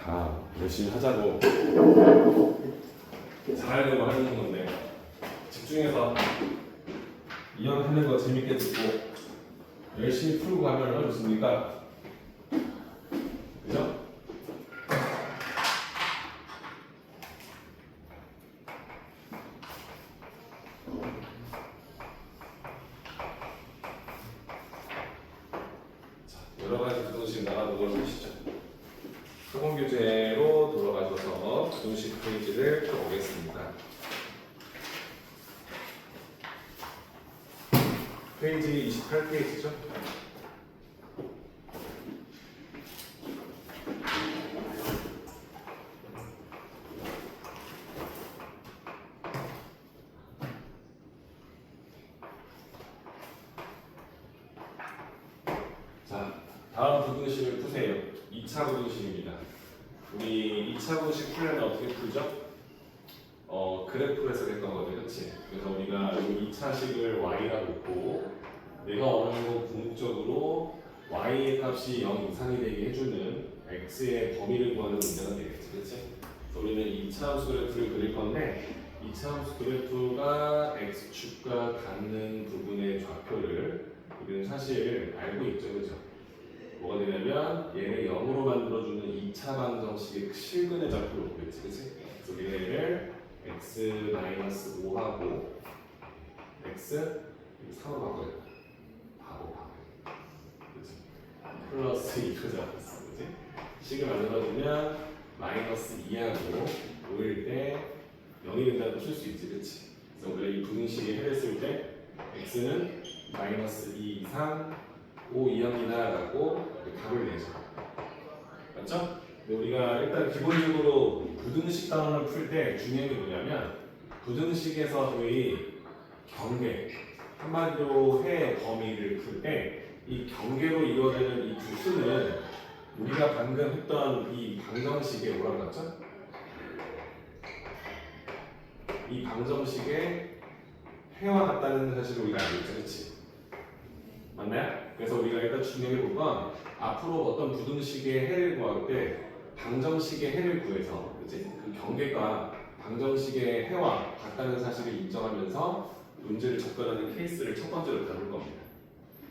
다 열심히 하자고 잘하려고 하는 건데 집중해서 이왕 하는 거 재밌게 듣고 열심히 풀고 가면 얼마나 좋습니까? 그죠? 자, 여러 가지 부등식 나가보도록 하시죠. 학원 교재로 돌아가셔서 부등식 페이지를 펴보겠습니다. 페이지 28페이지죠? 자, 다음 부등식을 푸세요. 2차 부등식입니다. 우리 2차 부등식 풀려면 어떻게 풀죠? 그래프를 해석했던 거죠, 그렇지? 그래서 우리가 이 2차식을 y라고 했고 내가 원하는 건 궁극적으로 y의 값이 0 이상이 되게 해주는 x의 범위를 구하는 문제가 되겠지, 그렇지? 그래서 우리는 2차 함수 그래프를 그릴 건데 2차 함수 그래프가 x축과 닿는 부분의 좌표를 우리는 사실 알고 있죠, 그렇죠? 뭐가 되냐면 얘를 0으로 만들어주는 2차 방정식의 실근의 좌표로 보겠지, 그렇지? 그래서 우리가 얘를 x-5하고 x 3으로 바꿔야겠다. 바로 그렇지? 플러스 2로 잡았어, 그렇지? 식을 만들어주면 마이너스 2하고 5일 때 0이 된다고 쓸 수 있지, 그렇지? 그래서 우리가 이 부등식에 해냈을 때 x는 마이너스 2 이상 5 이항이다라고 답을 내죠. 맞죠? 근데 우리가 일단 기본적으로 부등식 단원을 풀 때 중요한 게 뭐냐면 부등식에서 저희 경계 한마디로 해 범위를 풀 때 이 경계로 이루어지는 이 두 수는 우리가 방금 했던 이 방정식에 뭐라고 했죠? 이 방정식에 해와 같다는 사실을 우리가 알고 있죠, 그렇지? 맞나요? 그래서 우리가 일단 중요하게 볼 건 앞으로 어떤 부등식의 해를 구할 때 방정식의 해를 구해서 그치? 그 경계가 방정식의 해와 같다는 사실을 인정하면서 문제를 접근하는 케이스를 첫 번째로 다룰 겁니다.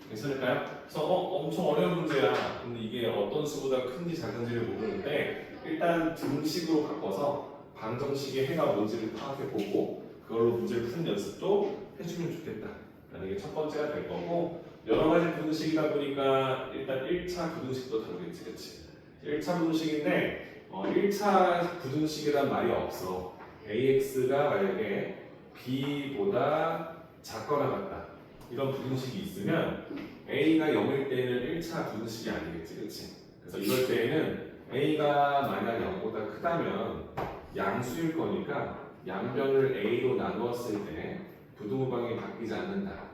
괜찮을까요? 그래서 엄청 어려운 문제야. 근데 이게 어떤 수보다 큰지 작은지를 모르는데 일단 등식으로 바꿔서 방정식의 해가 뭔지를 파악해보고 그걸로 문제를 푸는 연습도 해주면 좋겠다 라는 게 첫 번째가 될 거고 여러 가지 부등식이다 보니까 일단 1차 부등식도 다루겠지, 그치? 1차 부등식인데 1차 부등식이란 말이 없어. AX가 만약에 B보다 작거나 같다 이런 부등식이 있으면 A가 0일 때는 1차 부등식이 아니겠지, 그치? 그래서 이럴 때에는 A가 만약 0보다 크다면 양수일 거니까 양변을 A로 나누었을 때 부등호방이 바뀌지 않는다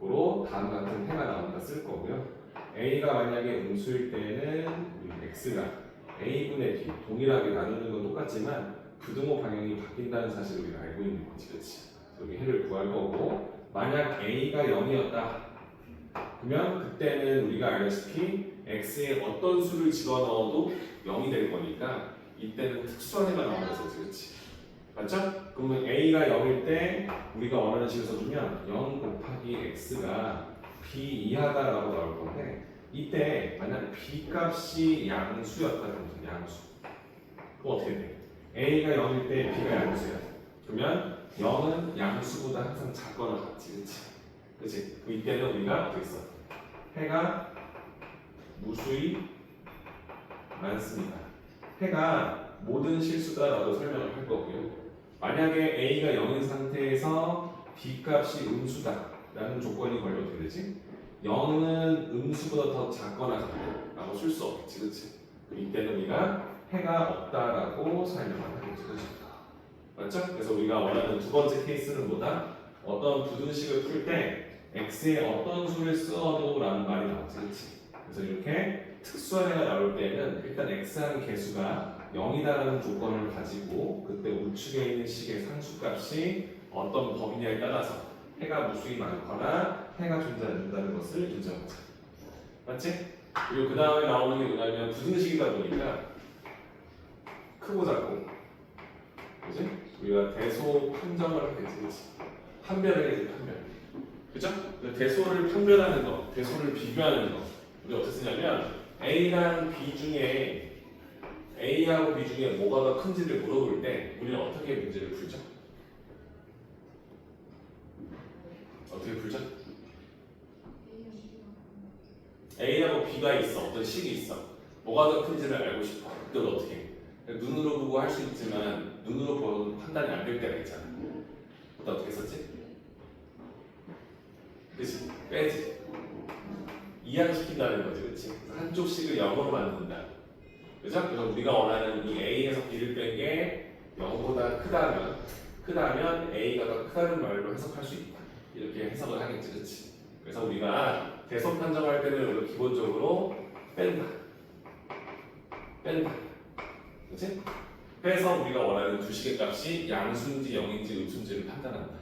고로 다음 같은 해가 나온다 쓸 거고요. A가 만약에 음수일 때는 X가 A분의 B 동일하게 나누는 건 똑같지만 부등호 방향이 바뀐다는 사실을 우리가 알고 있는 거지, 그렇지? 여기 해를 구할 거고 만약 A가 0이었다 그러면 그때는 우리가 알다시피 X에 어떤 수를 집어넣어도 0이 될 거니까 이때는 특수한 해가 나오는 거지, 그렇지? 맞죠? 그러면 A가 0일 때 우리가 원하는 식을 써주면 0 곱하기 X가 B 이하다라고 나올 건데 이때 만약 B 값이 양수였다 그러면 양수 그럼 어떻게 돼? A가 0일 때 B가 양수야 그러면 0은 양수보다 항상 작거나 같지, 그치? 그치? 그럼 이때는 우리가 어떻게 써? 해가 무수히 많습니다. 해가 모든 실수다라고 설명을 할 거고요. 만약에 A가 0인 상태에서 B 값이 음수다라는 조건이 걸려 어떻게 되지? 0은 음수보다 더 작거나 같다라고 쓸 수 없겠지, 그렇지? 이때는 우리가 해가 없다라고 설명을 하겠지, 그렇지? 맞죠? 그래서 우리가 원하는 두 번째 케이스는 뭐다? 어떤 부등식을 풀 때 x에 어떤 수를 써도 라는 말이 나오지, 그렇지? 그래서 이렇게 특수한 해가 나올 때는 일단 x라는 개수가 0이다라는 조건을 가지고 그때 우측에 있는 식의 상수값이 어떤 범위냐에 따라서 해가 무수히 많거나 해가 존재한다는 것을 인정하자. 맞지? 그리고 그 다음에 나오는 게 뭐냐면 부등식이다 보니까 크고 작고, 그지? 우리가 대소 판정을 하겠지, 그치? 판별을 해야지, 판별. 그죠? 대소를 판별하는 거, 대소를 비교하는 거, 우리 어떻게 쓰냐면 A랑 B 중에 A하고 B 중에 뭐가 더 큰지를 물어볼 때 우리는 어떻게 문제를 풀죠? 어떻게 풀죠? A하고 B가 있어. 어떤 식이 있어. 뭐가 더 큰지를 알고 싶어. 그걸 어떻게 해? 눈으로 보고 할 수 있지만 눈으로 보면 판단이 안 될 때가 있잖아. 그때 어떻게 썼지? 그치? 빼지. 이양시킨다는 거지. 그치? 한쪽 식을 0으로 만든다. 그죠? 그래서 우리가 원하는 이 A에서 B를 뺀 게 0보다 크다면 A가 더 크다는 말로 해석할 수 있다. 이렇게 해석을 하겠지. 그치? 그래서 우리가 대소 판정할 때는 우리가 기본적으로 뺀다. 그치? 빼서 우리가 원하는 두 식의 값이 양수인지 0인지 음수인지를 판단한다.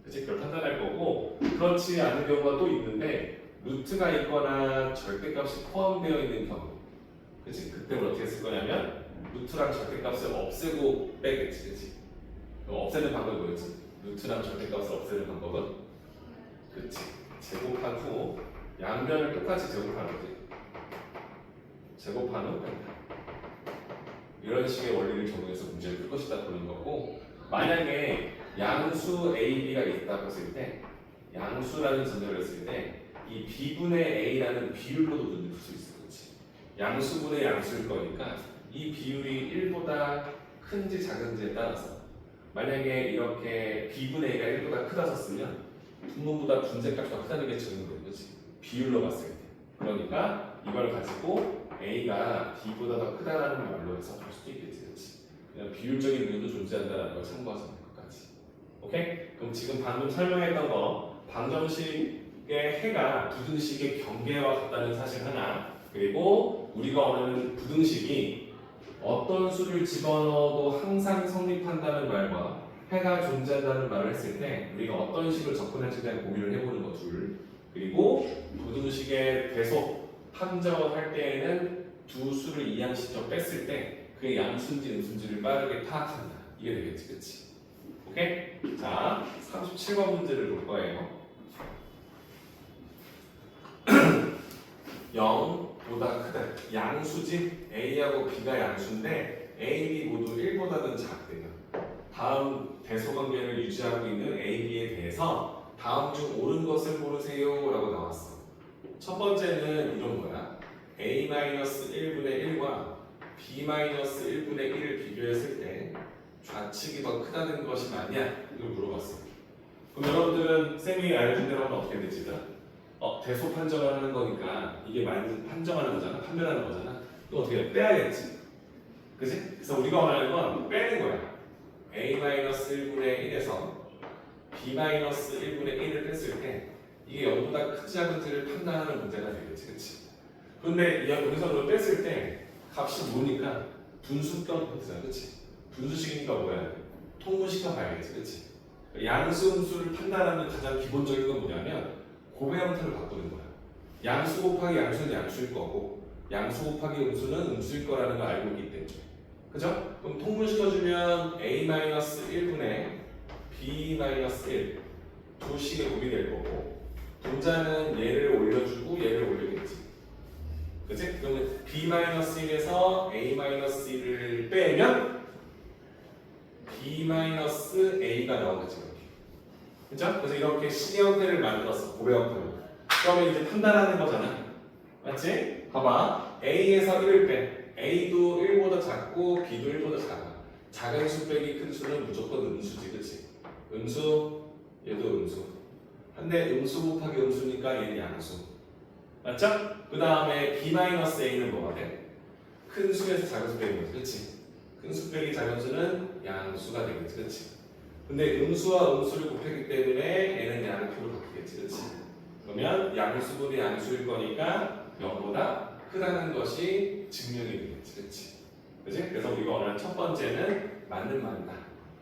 그치? 그걸 판단할 거고, 그렇지 않은 경우가 또 있는데 루트가 있거나 절대값이 포함되어 있는 경우, 그치? 그때 우리 어떻게 쓸 거냐면 루트랑 절대값을 없애고 빼겠지. 그치? 그럼 없애는 방법이 뭐였지? 루트랑 절대값을 없애는 방법은? 그치? 제곱한 후 양변을 똑같이 제곱하는 거지. 제곱한 후 뺀다. 이런 식의 원리를 적용해서 문제를 풀 것이다 보는 거고, 만약에 양수 A, B가 있다고 했을 때, 양수라는 전제를 했을 때 이 B분의 A라는 비율로도 문제를 풀 수 있어. 그렇지? 양수분의 양수일 거니까 이 비율이 1보다 큰지 작은지에 따라서, 만약에 이렇게 B분의 A가 1보다 크다 썼으면 분모보다 분제값이 크다는 게 적용되는 거지. 비율로 봤을 때. 그러니까 이걸 가지고 A가 B보다 더 크다라는 말로 해석할 수도 있겠지. 그렇지? 그냥 비율적인 의미도 존재한다는 걸 참고하시면 될 것까지. 오케이? 그럼 지금 방금 설명했던 거, 방정식의 해가 부등식의 경계와 같다는 사실 하나, 그리고 우리가 원하는 부등식이 어떤 수를 집어넣어도 항상 성립한다는 말과 해가 존재한다는 말을 했을 때 우리가 어떤 식으로 접근할지에 대한 고민을 해보는 것 둘, 그리고 부등식의 대소 판정을 할 때에는 두 수를 이항시켜 뺐을 때 그의 양수인지 음수인지를 빠르게 파악한다. 이게 되겠지, 그치? 오케이? 자, 37번 문제를 볼 거예요. 0보다 크다. 양수지? A하고 B가 양수인데 A, B 모두 1보다는 작대요. 다음 대소관계를 유지하고 있는 A, B에 대해서 다음 중 옳은 것을 고르세요 라고 나왔어. 첫 번째는 이런 거야. A-1분의 1과 B-1분의 1을 비교했을 때 좌측이 더 크다는 것이 맞냐? 이걸 물어봤어. 그럼 여러분들은 쌤이 알려준 대로 하면 어떻게 되지? 대소 판정을 하는 거니까 이게 판정하는 거잖아. 판별하는 거잖아. 또 어떻게 해? 빼야겠지. 그치? 그래서 우리가 원하는 건 빼는 거야. A-1분의 1에서 B-1분의 1을 뺐을 때 이게 0보다 크지 작은지를 판단하는 문제가 되겠지. 그치? 근데 여기서 너 뺐을 때 값이 뭐니까 분수경 포트잖아. 그치? 분수식이니까 뭐야? 통분식과 봐야겠지. 그치? 양수, 음수를 판단하는 가장 기본적인 건 뭐냐면 고배 형태를 바꾸는 거야. 양수 곱하기 양수는 양수일 거고 양수 곱하기 음수는 음수일 거라는 걸 알고 있기 때문에. 그죠? 그럼 통분시켜주면 A-1분의 B-1 두 식의 곱이 될 거고 분자는 얘를 올려주고 얘를 올리겠지. 그치? 그러면 B-1에서 A-1을 빼면 B-A가 나오겠지. 그죠? 그래서 이렇게 식의 형태를 만들었어. 고배 형태로. 그러면 이제 판단하는 거잖아. 맞지? 봐봐. A에서 1을 빼. A도 1보다 작고 B도 1보다 작아. 작은 수 빼기 큰 수는 무조건 음수지. 그치? 음수, 얘도 음수. 근데 음수 곱하기 음수니까 얘는 양수. 맞죠? 그 다음에 B-A는 뭐가 돼? 큰 수에서 작은 수 빼기 거지. 그치? 큰 수 빼기 작은 수는 양수가 되겠지. 그치? 근데 음수와 음수를 곱했기 때문에 얘는 양수로 바뀌겠지. 그치? 그러면 양수분이 양수일 거니까 0보다 크다는 것이 증명이 되겠지. 그치? 그치? 그래서 우리가 원하는 첫 번째는 맞는 말이다.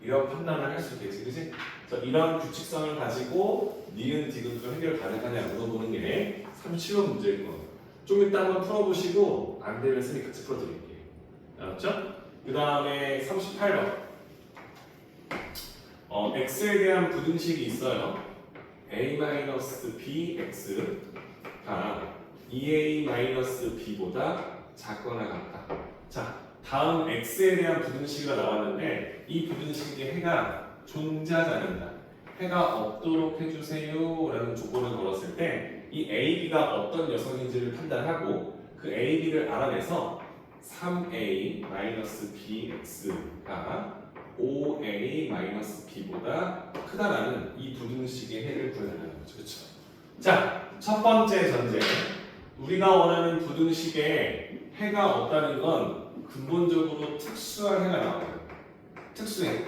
이런 판단을 할 수 있겠지. 그치? 그래서 이런 규칙성을 가지고 니은 디귿도 해결 가능하냐 물어보는 게 37번 문제일 거예요. 좀 이따 한번 풀어보시고 안 되면 쌤이 같이 풀어드릴게요. 알았죠? 그 다음에 38번. x에 대한 부등식이 있어요. a-bx가 2a-b보다 작거나 같다. 자, 다음 x에 대한 부등식이 나왔는데 이 부등식에 해가 존재하지 않는다. 해가 없도록 해주세요 라는 조건을 걸었을 때 이 AB가 어떤 녀석인지를 판단하고 그 AB를 알아내서 3a-bx가 5a-b보다 크다라는 이 부등식의 해를 구해달라는 거죠. 그렇죠? 자, 첫 번째 전제. 우리가 원하는 부등식에 해가 없다는 건 근본적으로 특수한 해가 나와요. 특수해.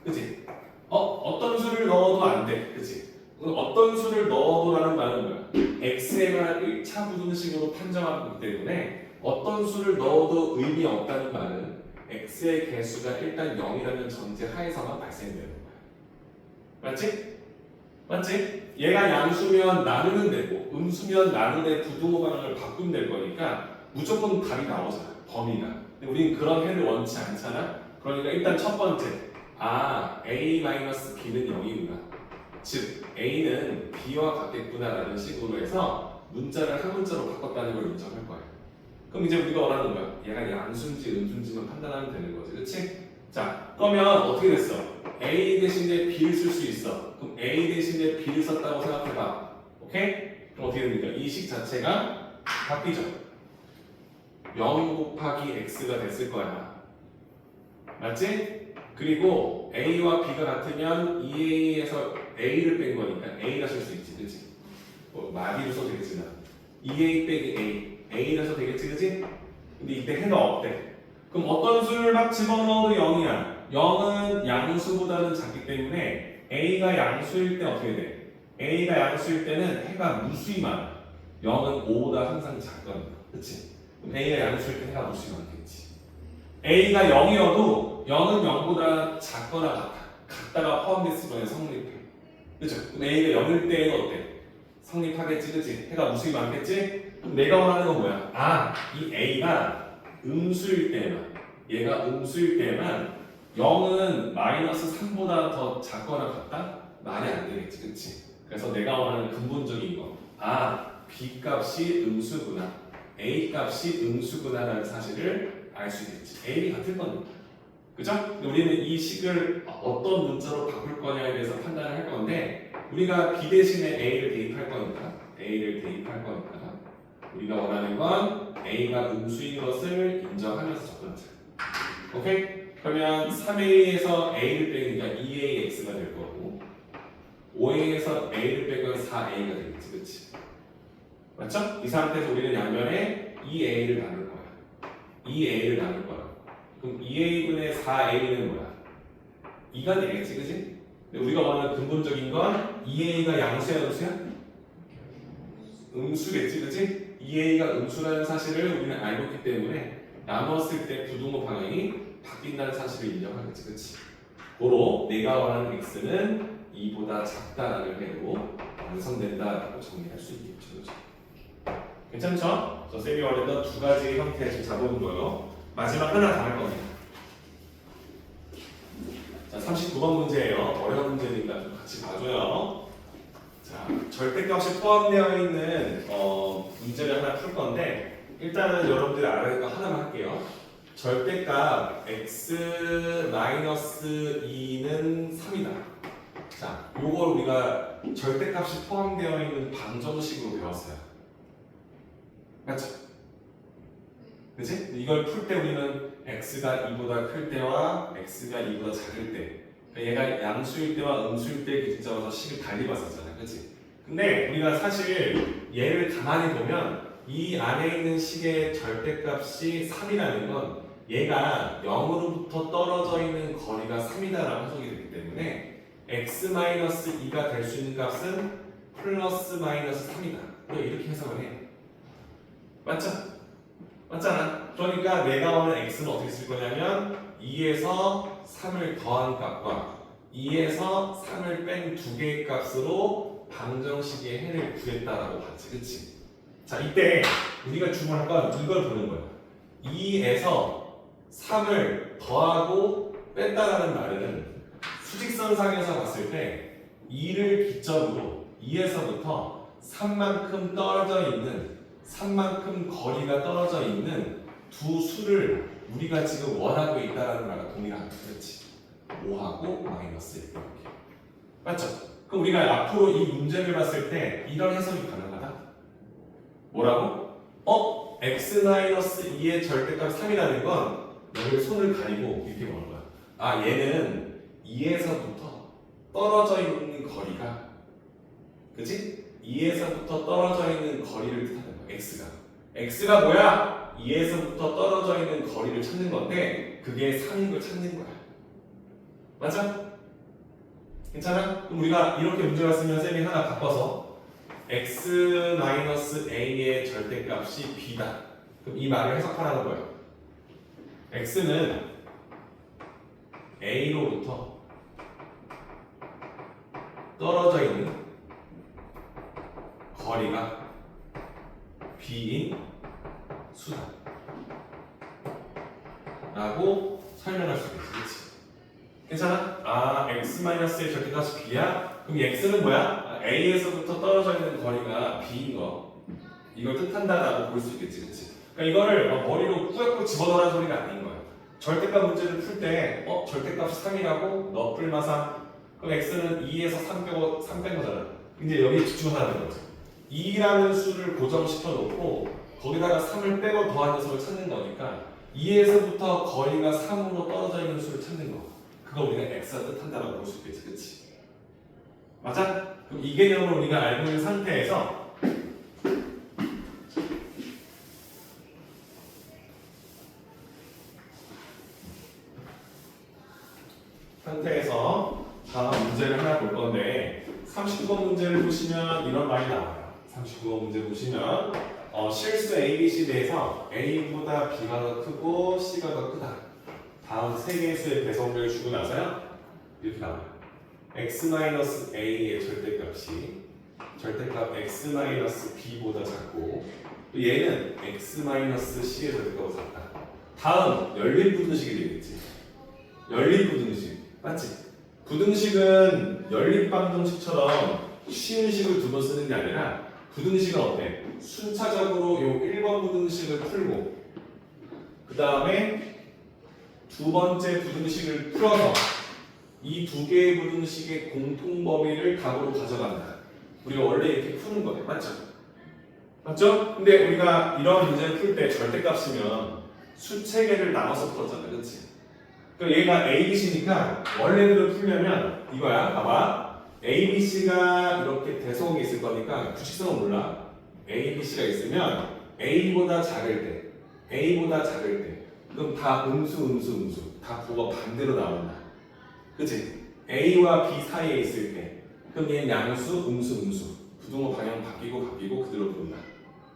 그치? 어떤 수를 넣어도 안 돼. 그치? 어떤 수를 넣어도라는 말은 뭐야? x에 관한 1차 부등식으로 판정하기 때문에 어떤 수를 넣어도 의미 없다는 말은 x의 개수가 일단 0이라는 전제 하에서만 발생되는 거야. 맞지? 맞지? 얘가 양수면 나누면 되고 음수면 나누되 부등호 방향을 바꾸면 될 거니까 무조건 답이 나오잖아. 범위가. 근데 우리는 그런 해를 원치 않잖아. 그러니까 일단 첫 번째 a-b는 0이구나. 즉 a는 b와 같겠구나라는 식으로 해서 문자를 한 문자로 바꿨다는 걸 인정할 거야. 그럼 이제 우리가 원하는 거야. 얘가 양수인지 음수인지만 판단하면 되는 거지. 그렇지? 자, 그러면 어떻게 됐어? a 대신에 b를 쓸 수 있어. 그럼 a 대신에 b를 썼다고 생각해봐. 오케이? 그럼 어떻게 됩니까? 이 식 자체가 바뀌죠. 0 곱하기 x가 됐을 거야. 맞지? 그리고 a와 b가 같으면 2a에서 a를 뺀 거니까 a가 쓸 수 있지. 그치? 마디로 써도 되겠지만 2a 빼기 a라 써도 되겠지. 그치? 근데 이때 해가 없대. 그럼 어떤 수를 막 집어넣어도 0이야. 0은 양수보다는 작기 때문에 a가 양수일 때 어떻게 돼? a가 양수일 때는 해가 무수히 많아. 0은 5보다 항상 작거든요. 그치? 그럼 a가 양수일 때 해가 무수히 많겠지. a가 0이어도 0은 0보다 작거나 같다가 포함됐을 거에 성립해. 그죠? 그럼 a가 0일 때는 어때? 성립하겠지, 그치? 해가 무수히 많겠지? 그럼 내가 원하는 건 뭐야? 이 a가 음수일 때만, 얘가 음수일 때만 0은 마이너스 3보다 더 작거나 같다? 말이 안 되겠지, 그치? 그래서 내가 원하는 근본적인 거, b 값이 음수구나, a 값이 음수구나라는 사실을 알 수 있겠지. a이 같을 거니까. 그죠? 근데 우리는 이 식을 어떤 문자로 바꿀 거냐에 대해서 판단을 할 건데 우리가 b 대신에 a를 대입할 거니까 우리가 원하는 건 a가 음수인 것을 인정하면서 접근하자. 오케이? 그러면 3a에서 a를 빼니까 2ax가 될 거고 5a에서 a를 빼면 4a가 되겠지. 그치? 맞죠? 이 상태에서 우리는 양면에 2a를 나눌 거야. 2a를 나눌 거야. 그럼 2a분의 4a는 뭐야? 2가 되겠지, 그치? 근데 우리가 원하는 근본적인 건 2a가 양수야, 음수야? 음수겠지, 그치? 2a가 음수라는 사실을 우리는 알고 있기 때문에 나누었을 때 부등호 방향이 바뀐다는 사실을 인정하겠지, 그치? 고로 내가 원하는 x는 2보다 작다라는 해로 완성된다라고 정리할 수 있겠죠, 그치? 괜찮죠? 저 쌤이 원했던 두 가지 형태의 지금 잡아본 거예요. 마지막 하나 더 할 겁니다. 자, 39번 문제예요. 어려운 문제니까 좀 같이 봐줘요. 자, 절대값이 포함되어 있는 문제를 하나 풀 건데 일단은 여러분들이 알아야 할 거 하나만 할게요. 절대값 x-2는 3이다. 자, 요걸 우리가 절대값이 포함되어 있는 방정식으로 배웠어요. 맞죠? 그치? 이걸 풀 때 우리는 x가 2보다 클 때와 x가 2보다 작을 때 그러니까 얘가 양수일 때와 음수일 때 기준 잡아서 식을 달리 봤었잖아. 그치? 근데 우리가 사실 얘를 가만히 보면 이 안에 있는 식의 절대값이 3이라는 건 얘가 0으로부터 떨어져 있는 거리가 3이다라고 해석이 되기 때문에 x-2가 될 수 있는 값은 플러스 마이너스 3이다. 이렇게 해석을 해. 맞죠? 맞잖아. 그러니까 내가 원하는 x는 어떻게 쓸 거냐면 2에서 3을 더한 값과 2에서 3을 뺀 두 개의 값으로 방정식의 해를 구했다라고 봤지. 그치? 자, 이때 우리가 주문할 건 이걸 보는 거야. 2에서 3을 더하고 뺀다라는 말은 수직선상에서 봤을 때 2를 기점으로 2에서부터 3만큼 떨어져 있는 3만큼 거리가 떨어져 있는 두 수를 우리가 지금 원하고 있다라는 말과 동일한 그렇지. 5하고 마이너스 1 이렇게. 맞죠? 그럼 우리가 앞으로 이 문제를 봤을 때 이런 해석이 가능하다? 뭐라고? x-2의 절대값 3이라는 건 여기 손을 가리고 이렇게 보는 거야. 아, 얘는 2에서부터 떨어져 있는 거리가, 그치? 2에서부터 떨어져 있는 거리를 뜻하는 거야. x가 뭐야? 2에서부터 떨어져 있는 거리를 찾는 건데 그게 3인 걸 찾는 거야. 맞아? 괜찮아? 그럼 우리가 이렇게 문제가 쓰면 쌤이 하나 바꿔서 x-a의 절대값이 b다. 그럼 이 말을 해석하라는 거예요. x는 a로부터 떨어져 있는 거리가 b인 수다 라고 설명할 수 있겠지. 그치? 괜찮아? 아, x-의 절대값이 b야? 그럼 이 x는 뭐야? a에서부터 떨어져 있는 거리가 b인 거, 이걸 뜻한다라고 볼 수 있겠지. 그치? 그러니까 이거를 머리로 꾸역꾸역 집어넣으라는 소리가 아닌 거야. 절대값 문제를 풀 때 절대값이 3이라고 너 풀마 3, 그럼 x는 2에서 3 빼고 3 뺀 거잖아. 이제 여기에 집중하라는 거죠. 2라는 수를 고정시켜 놓고 거기다가 3을 빼고 더한 녀석을 찾는 거니까 2에서부터 거리가 3으로 떨어져 있는 수를 찾는 거. 그거 우리가 x가 뜻한다라고 볼 수 있겠지. 그치? 맞아? 그럼 이 개념을 우리가 알고 있는 상태에서 다음 문제를 하나 볼 건데 39번 문제를 보시면 이런 말이 나와요. 39번 문제 보시면 실수 ABC대에서 A보다 B가 더 크고 C가 더 크다. 다음 세 개의 수의 배성비를 주고 나서요. 이렇게 나와요. x-a의 절대값 x-b보다 작고 또 얘는 x-c의 절대값보다 작다. 다음 열린 부등식이 되겠지. 열린 부등식 맞지? 부등식은 열린 방정식처럼 쉬운 식을 두 번 쓰는 게 아니라 부등식은 어때? 순차적으로 요 1번 부등식을 풀고 그 다음에 두 번째 부등식을 풀어서 이 두 개의 부등식의 공통 범위를 답으로 가져간다. 우리가 원래 이렇게 푸는 거예요. 맞죠? 맞죠? 근데 우리가 이런 문제를 풀 때 절대값이면 수체계를 나눠서 풀었잖아. 그렇지? 그러니까 얘가 ABC니까 원래대로 풀려면 이거야. 봐봐. ABC가 이렇게 대소공이 있을 거니까 규칙성은 몰라. ABC가 있으면 A보다 작을 때 그럼 다 음수 다 부호가 반대로 나온다. 그치? A와 B 사이에 있을 때 그럼 얘는 양수, 음수 부등호 방향 바뀌고 그대로 부른다.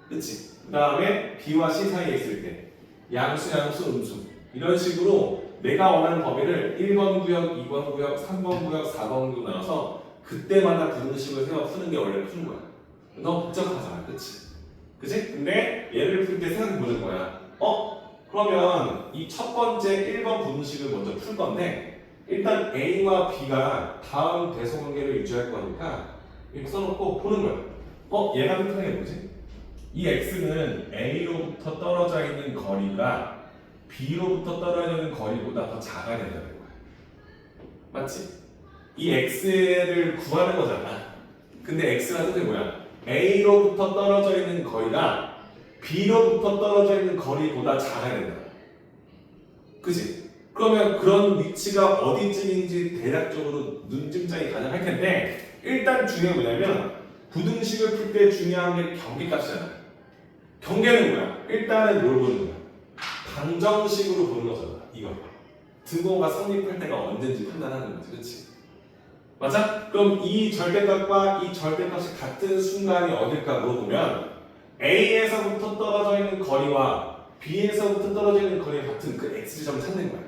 그치? 그 다음에 B와 C 사이에 있을 때 양수, 음수 이런 식으로 내가 원하는 범위를 1번 구역, 2번 구역, 3번 구역, 4번 구역 나눠서 그때마다 부등식을 세워 푸는 게 원래 푸는 거야. 너무 복잡하잖아. 그치? 그치? 근데 얘를 풀 때 생각해 보는 거야. 그러면 이 첫 번째 1번 부등식을 먼저 풀 건데 일단 A와 B가 다음 대소관계를 유지할 거니까 이렇게 써놓고 보는 거야. 얘가 뜻하는 게 뭐지? 이 X는 A로부터 떨어져 있는 거리가 B로부터 떨어져 있는 거리보다 더 작아야 된다는 거야. 맞지? 이 X를 구하는 거잖아. 근데 X라는 뜻이 뭐야? A로부터 떨어져 있는 거리가 B로부터 떨어져 있는 거리보다 작아야 된다. 그치? 그러면 그런 위치가 어디쯤인지 대략적으로 눈짐작이 가능할 텐데 일단 중요한 게 뭐냐면 부등식을 풀 때 중요한 게 경계값이잖아. 경계는 뭐야? 일단은 뭘 보는 거야? 방정식으로 보는 거잖아. 이거 등호가 성립할 때가 언제인지 판단하는 거지. 그치? 맞아? 그럼 이 절대값과 이 절대값이 같은 순간이 어딜까 물어보면 A에서부터 떨어져 있는 거리와 B에서부터 떨어져 있는 거리가 같은 그 X지점을 찾는 거야.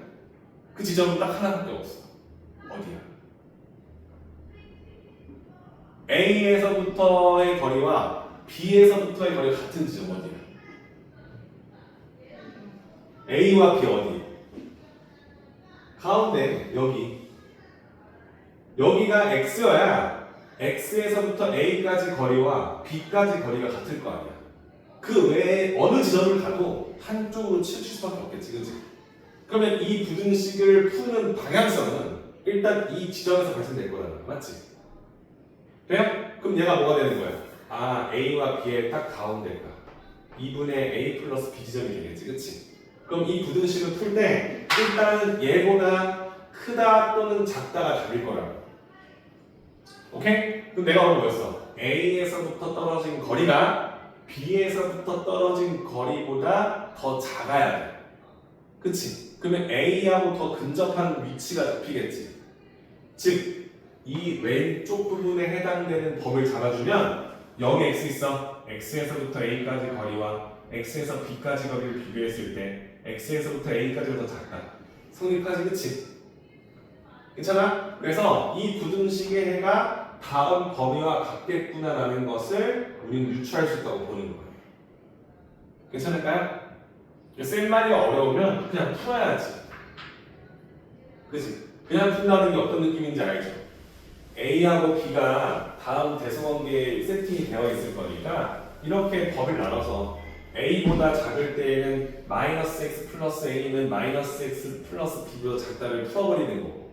그 지점은 딱 하나밖에 없어. 어디야? A에서부터의 거리와 B에서부터의 거리가 같은 지점 어디야? A와 B 어디? 가운데 여기가 x여야 x에서부터 a까지 거리와 b까지 거리가 같을 거 아니야. 그 외에 어느 지점을 가도 한쪽으로 치우칠 수밖에 없겠지, 그치? 그러면 이 부등식을 푸는 방향성은 일단 이 지점에서 발생될 거라는 거야, 맞지? 그래요? 그럼 얘가 뭐가 되는 거야? 아, a와 b의 딱 가운데가 2분의 a 플러스 b 지점이 되겠지, 그치? 그럼 이 부등식을 풀 때 일단은 얘보다 크다 또는 작다가 답일 거라고. 오케이? 그럼 내가 오늘 뭐였어? a에서부터 떨어진 거리가 b에서부터 떨어진 거리보다 더 작아야 돼. 그치? 그러면 a하고 더 근접한 위치가 잡히겠지. 즉, 이 왼쪽 부분에 해당되는 범을 잡아주면 여기 x 있어. x에서부터 a까지 거리와 x에서 b까지 거리를 비교했을 때 x에서부터 a까지가 더 작다. 성립하지, 그치? 괜찮아? 그래서 이 부등식의 해가 다음 범위와 같겠구나라는 것을 우리는 유추할 수 있다고 보는 거예요. 괜찮을까요? 셀마리가 어려우면 그냥 풀어야지. 그치? 그냥 푼다는 게 어떤 느낌인지 알죠? A하고 B가 다음 대성관계에 세팅이 되어 있을 거니까 이렇게 범위를 나눠서 A보다 작을 때에는 마이너스 X 플러스 A는 마이너스 X 플러스 B보다 작다를 풀어버리는 거고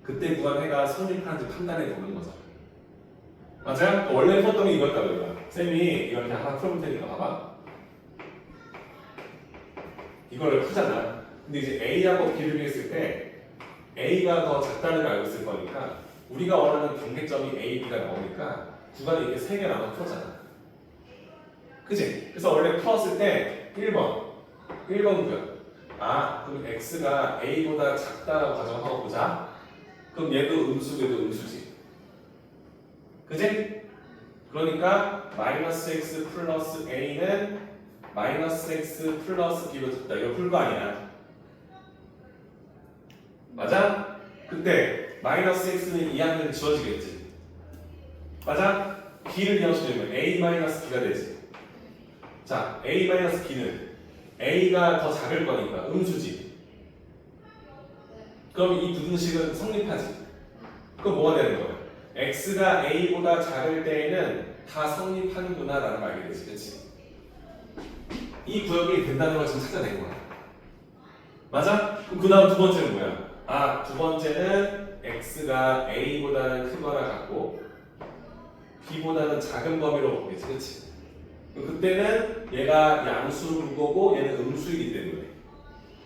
그때 구한 해가 성립하는지 판단해 보는 거잖아. 맞아요? 원래 풀었던 게 이거였다 그래요. 쌤이 이걸 그냥 하나 풀어볼 테니까 봐봐. 이걸 푸잖아. 근데 이제 A하고 B를 비교했을 때 A가 더 작다는 걸 알고 있을 거니까 우리가 원하는 경계점이 A, B가 나오니까 구간을 이렇게 3개 나눠 풀었잖아. 그치? 그래서 원래 풀었을 때 1번 구간. 아, 그럼 X가 A보다 작다라고 가정하고 보자. 그럼 얘도 음수고 얘도 음수지. 그치? 그러니까 마이너스 X 플러스 A는 마이너스 X 플러스 B로 작다. 이거 풀 거 아니야. 맞아? 근데 마이너스 X는 2항은 지워지겠지. 맞아? B를 이어주려면 A 마이너스 B가 되지. 자, A 마이너스 B는 A가 더 작을 거니까 음수지. 그럼 이 부등식은 성립하지. 그럼 뭐가 되는 거야? X가 A보다 작을 때에는 다 성립하는구나 라는 걸 알게 되지. 그치? 이 구역이 된다는 걸 지금 찾아낸 거야. 맞아? 그럼 그 다음 두 번째는 뭐야? 아, 두 번째는 X가 A보다는 크거나 같고 B보다는 작은 범위로 보겠지, 그치? 그때는 얘가 양수를 볼 거고 얘는 음수이기 때문에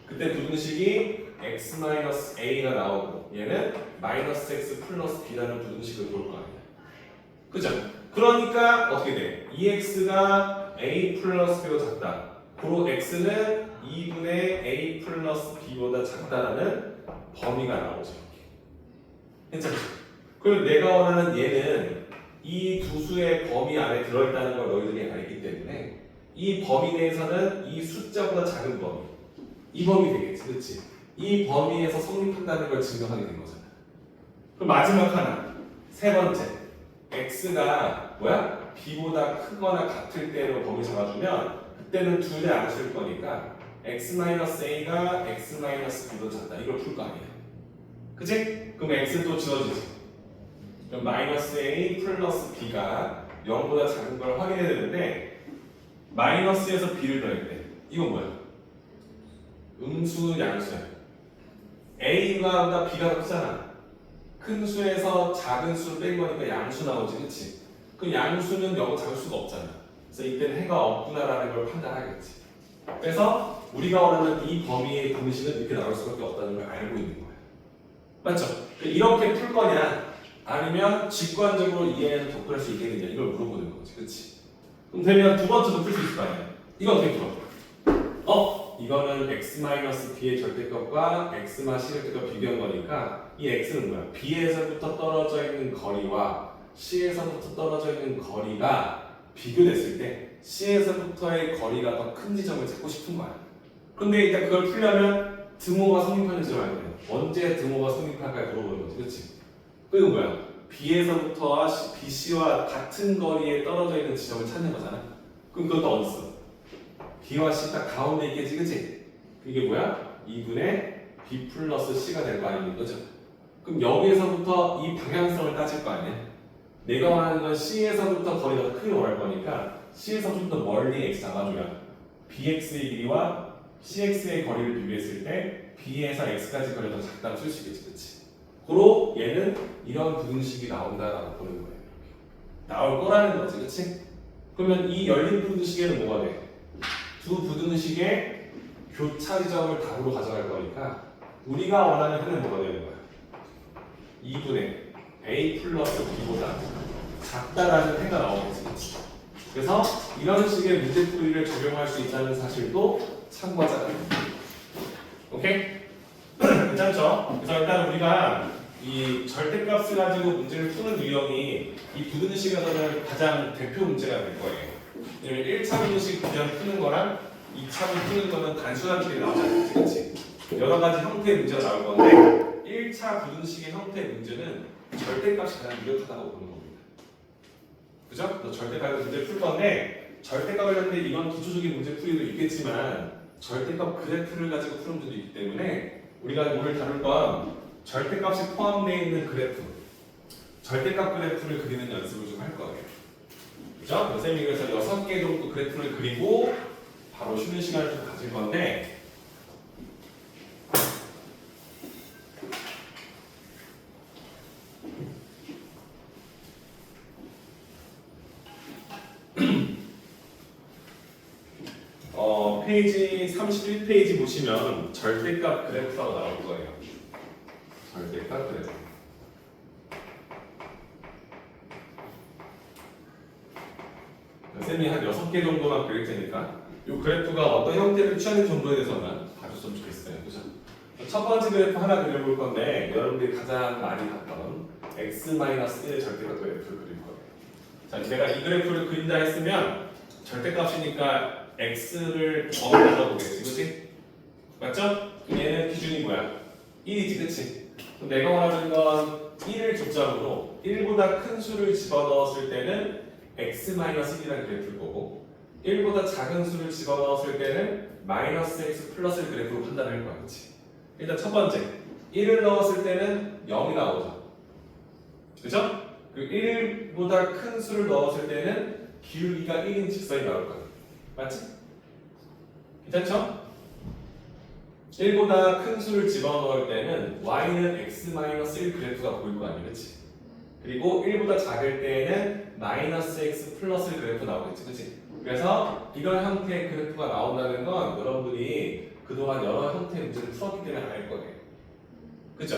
그때 부등식이 X-A가 나오고 얘는 마이너스 X 플러스 B라는 부등식을 볼 거 아니야. 그죠? 그러니까 어떻게 돼? 2X가 A 플러스 B보다 작다. 고로 X는 2분의 A 플러스 B보다 작다라는 범위가 나오죠. 괜찮지? 그리고 내가 원하는 얘는 이 두 수의 범위 안에 들어있다는 걸 너희들이 알기 때문에 이 범위 내에서는 이 숫자보다 작은 범위 이 범위 되겠지, 그렇지? 이 범위에서 성립한다는 걸 증명하게 된 거잖아. 그럼 마지막 하나 세 번째 X가 뭐야? B보다 크거나 같을 때로 범위 잡아주면 그때는 둘 다 안 쓸 거니까 X-A가 X-B보다 작다. 이걸 풀 거 아니야. 그치? 그럼 X는 또 지워지지. 그럼 마이너스 A 플러스 B가 0보다 작은 걸 확인해야 되는데 마이너스에서 B를 더했대. 이건 뭐야? 음수 양수야. A가 B가 더 크잖아. 큰 수에서 작은 수를 뺀 거니까 양수 나오지, 그치? 그럼 양수는 0보다 작을 수가 없잖아. 그래서 이때는 해가 없구나라는 걸 판단하겠지. 그래서 우리가 원하는 이 범위의 분식은 이렇게 나올 수밖에 없다는 걸 알고 있는 거야. 맞죠? 이렇게 풀 거냐? 아니면 직관적으로 이해해서 접근할 수 있겠느냐? 이걸 물어보는 거지, 그치? 그럼 되면 두 번째도 풀 수 있을 거 아니야? 이거 어떻게 풀어? 이거는 x-b의 절대값과 x마 c의 절대값 비교한 거니까 이 x는 뭐야? b에서부터 떨어져 있는 거리와 c에서부터 떨어져 있는 거리가 비교됐을 때 c에서부터의 거리가 더 큰 지점을 찾고 싶은 거야. 근데 일단 그걸 풀려면 등호가 성립하는 지점을 알아야 돼요. 언제 등호가 성립할까 물어보는 거지, 그치? 그리고 뭐야? B에서부터 BC와 같은 거리에 떨어져 있는 지점을 찾는 거잖아. 그럼 그것도 어디 있어? B와 C 딱 가운데 있겠지, 그치? 그게 뭐야? 2분의 B 플러스 C가 될 거 아닙니까? 그죠? 그럼 여기에서부터 이 방향성을 따질 거 아니야? 내가 원하는 건 C에서부터 거리가 더 크게 원할 거니까 C에서 좀 더 멀리 X 잡아주면 BX의 길이와 CX의 거리를 비교했을 때 B에서 X까지 거리가 더 작다고 쓸 수 있겠지, 그치? 고로 얘는 이런 부등식이 나온다라고 보는 거예요. 이렇게. 나올 거라는 거지, 그치? 그러면 이 열린 부등식에는 뭐가 돼? 두 부등식의 교차 지점을 답으로 가져갈 거니까 우리가 원하는 해는 뭐가 되는 거야? 2분의 A 플러스 B보다 작다라는 해가 나오겠지, 그치? 그래서 이런 식의 문제풀이를 적용할 수 있다는 사실도 참고하자. 오케이? 괜찮죠? 그래서 일단 우리가 이 절대값을 가지고 문제를 푸는 유형이 이 부등식에서는 가장 대표 문제가 될 거예요. 왜냐면 1차 부등식 그냥 푸는 거랑 2차 푸는 거는 단순한 길이 나오지 않겠지, 그치? 여러 가지 형태의 문제가 나올 건데 1차 부등식의 형태의 문제는 절대값이 가장 유력하다고 보는 겁니다. 그죠? 너 절대값의 문제 풀 건데 절대값 관련된 이런 기초적인 문제 풀이도 있겠지만 절대값 그래프를 가지고 푸는 문제도 있기 때문에 우리가 오늘 다룰 건 절대값이 포함되어 있는 그래프, 절대값 그래프를 그리는 연습을 좀 할 거예요. 그죠? 선생님이 그래서 6개 정도 그래프를 그리고 바로 쉬는 시간을 좀 가질 건데 페이지 31페이지 보시면 절대값 그래프라고 나올 거예요. 절대값 그래프. 쌤이 한 6개 정도만 그릴 테니까 이 그래프가 어떤 형태를 취하는 정도에 대해서만 봐줬으면 좋겠어요. 그죠? 첫 번째 그래프 하나 그려볼 건데 여러분들이 가장 많이 봤던 x-1의 절대값 그래프를 그릴 거예요. 자, 내가 이 그래프를 그린다 했으면 절대값이니까 x를 거기다 보겠지, 그치? 맞죠? 얘는 기준이 뭐야? 1이지, 그치? 그럼 내가 원하는 건 1을 조점으로 1보다 큰 수를 집어넣었을 때는 x-1이라는 그래프일 거고 1보다 작은 수를 집어넣었을 때는 마이너스 x 플러스를 그래프로 판단할 거야, 그치? 일단 첫 번째, 1을 넣었을 때는 0이 나오죠. 그죠? 그 1보다 큰 수를 넣었을 때는 기울기가 1인 직선이 나올 거야. 맞지? 괜찮죠? 1보다 큰 수를 집어넣을 때는 y는 x-1 그래프가 보일 거 아니야, 그치? 그리고 1보다 작을 때는 마이너스 x 플러스 그래프 나오겠지, 그치? 그래서 이런 형태의 그래프가 나온다는 건 여러분들이 그동안 여러 형태의 문제를 풀었기 때문에 알 거예요. 그죠?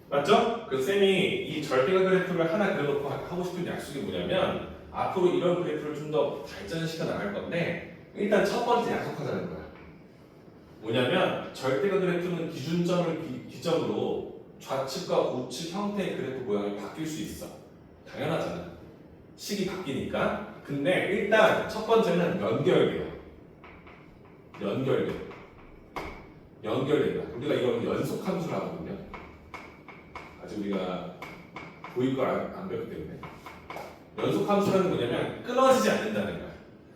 맞죠? 그 쌤이 이 절대값 그래프를 하나 그려놓고 하고 싶은 약속이 뭐냐면 앞으로 이런 그래프를 좀 더 발전시켜 나갈 건데 일단 첫 번째 약속하자는 거야. 뭐냐면 절대값 그래프는 기준점을 기점으로 좌측과 우측 형태의 그래프 모양이 바뀔 수 있어. 당연하잖아. 식이 바뀌니까. 근데 일단 첫 번째는 연결돼요. 연결된다. 우리가 이걸 연속함수를 하거든요. 아직 우리가 보일 걸 안 배웠기 때문에. 연속함수라는 뭐냐면 끊어지지 않는다는 거야.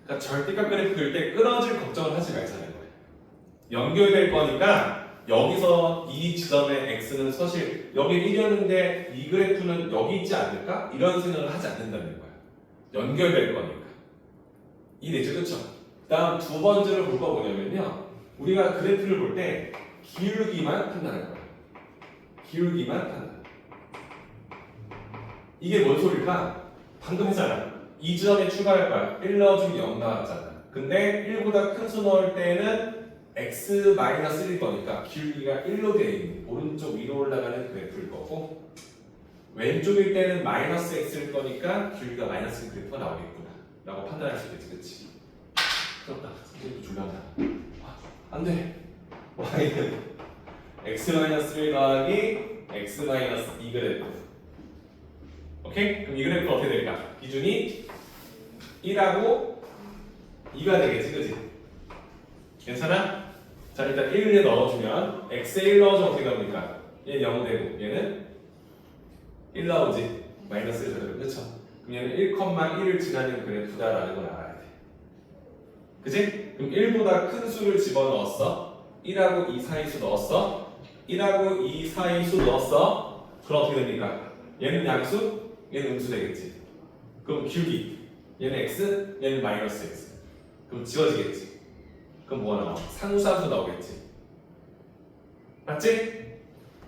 그러니까 절대값 그래프 그릴 때 끊어질 걱정을 하지 말자는 거야. 연결될 거니까 여기서 이 지점의 x는 사실 여기 1이었는데 이 그래프는 여기 있지 않을까? 이런 생각을 하지 않는다는 거야. 연결될 거니까. 이해되죠? 그쵸? 다음 두 번째로 볼 거 뭐냐면요. 우리가 그래프를 볼 때 기울기만 판단할 거야. 기울기만 판단. 이게 뭔 소리일까? 방금 했잖아. 이 지점에 추가할 거야. 1 넣어주면 0 나왔잖아. 근데 1보다 큰 수 넣을 때는 x-1일 거니까 기울기가 1로 되어 있는 오른쪽 위로 올라가는 그래프일 거고 왼쪽일 때는 마이너스 x일 거니까 기울기가 마이너스 그래프가 나오겠구나 라고 판단할 수 있겠지, 그치? 그렇다. 선생님도 졸려한다. 안돼. y는 x-1 더하기 x-2 그래프. 오케이? 그럼 이 그래프가 어떻게 될까? 기준이 1하고 2가 되겠지, 그치? 괜찮아? 자, 일단 1에 넣어주면 x에 1 넣어주면 어떻게 나옵니까? 얘는 0 되고 얘는 1 나오지? 마이너스 1 되고, 그쵸? 그럼 얘는 1,1을 지나는 그래프다라는 걸 알아야 돼. 그치? 그럼 1보다 큰 수를 집어넣었어. 1하고 2 사이 수 넣었어. 1하고 2 사이 수 넣었어. 그럼 어떻게 됩니까? 얘는 양수, 얘는 음수 되겠지. 그럼 기울기. 얘는 x, 얘는 마이너스 x. 그럼 지워지겠지. 그럼 뭐가 나와? 상수함수 나오겠지. 맞지?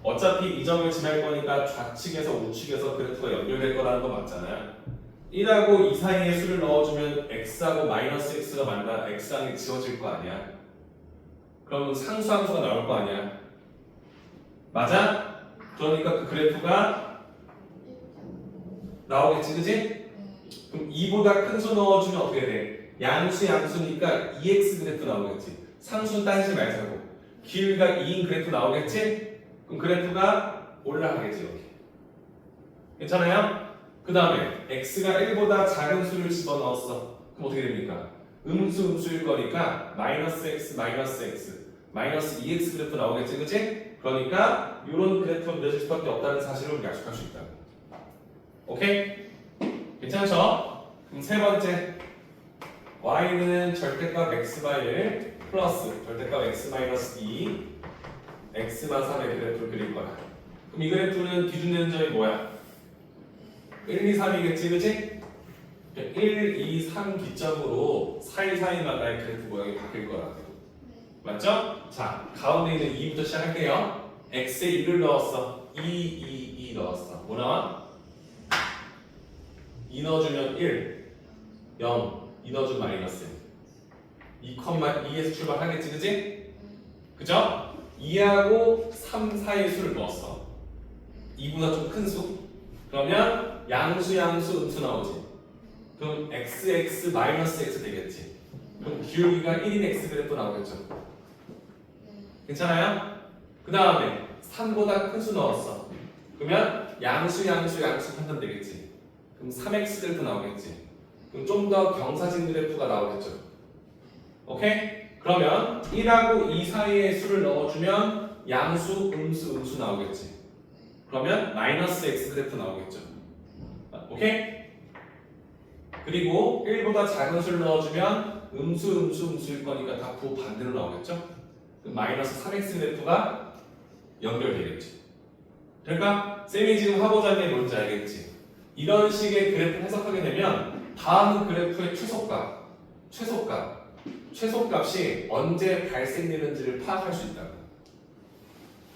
어차피 이 점을 지날 거니까 좌측에서 우측에서 그래프가 연결될 거라는 건 맞잖아요. 1하고 2 사이에 수를 넣어주면 x하고 마이너스 x가 만나 x랑이 지워질 거 아니야. 그러면 상수함수가 나올 거 아니야. 맞아? 그러니까 그 그래프가 나오겠지, 그지? 그럼 2보다 큰 수 넣어주면 어떻게 돼? 양수니까 2x 그래프 나오겠지. 상수 따지지 말자고. 길이가 2인 그래프 나오겠지? 그럼 그래프가 올라가겠지, 이렇게. 괜찮아요? 그 다음에 x가 1보다 작은 수를 집어넣었어. 그럼 어떻게 됩니까? 음수일 거니까 마이너스 x, 마이너스 2x 그래프 나오겠지, 그치? 그러니까 이런 그래프가 그려질 수밖에 없다는 사실을 약속할 수 있다. 오케이? 괜찮죠? 그럼 세 번째 y는 절대값 x가 1 플러스 절대값 x 마이너스 2 x만 3의 그래프를 그릴 거야. 그럼 이 그래프는 기준 되는 점이 뭐야? 1, 2, 3이겠지, 그치? 1, 2, 3 기점으로 사이사이마다의 그래프 모양이 바뀔 거라고. 맞죠? 자, 가운데 있는 2부터 시작할게요. x에 2를 넣었어. 2 넣었어. 뭐 나와? 2 넣어주면 1, 0, 2 넣어주면 마이너스 2,2에서 출발하겠지, 그치? 그죠? 2하고 3 사이의 수를 넣었어. 2보다 좀 큰 수. 그러면 양수, 음수 나오지. 그럼 x 마이너스 x 되겠지. 그럼 기울기가 1인 x 그래프 나오겠죠. 괜찮아요? 그 다음에 3보다 큰 수 넣었어. 그러면 양수 판단 되겠지. 그럼 3x 그래프 나오겠지. 그럼 좀 더 경사진 그래프가 나오겠죠. 오케이? 그러면 1하고 2 사이에 수를 넣어주면 양수, 음수 나오겠지. 그러면 마이너스 x 그래프 나오겠죠. 오케이? 그리고 1보다 작은 수를 넣어주면 음수일 거니까 다 부호 반대로 나오겠죠? 그럼 마이너스 3x 그래프가 연결되겠지. 그러니까 쌤이 지금 하고자 하는 게 뭔지 알겠지? 이런 식의 그래프 해석하게 되면 다음 그래프의 최소값이 언제 발생되는지를 파악할 수 있다고.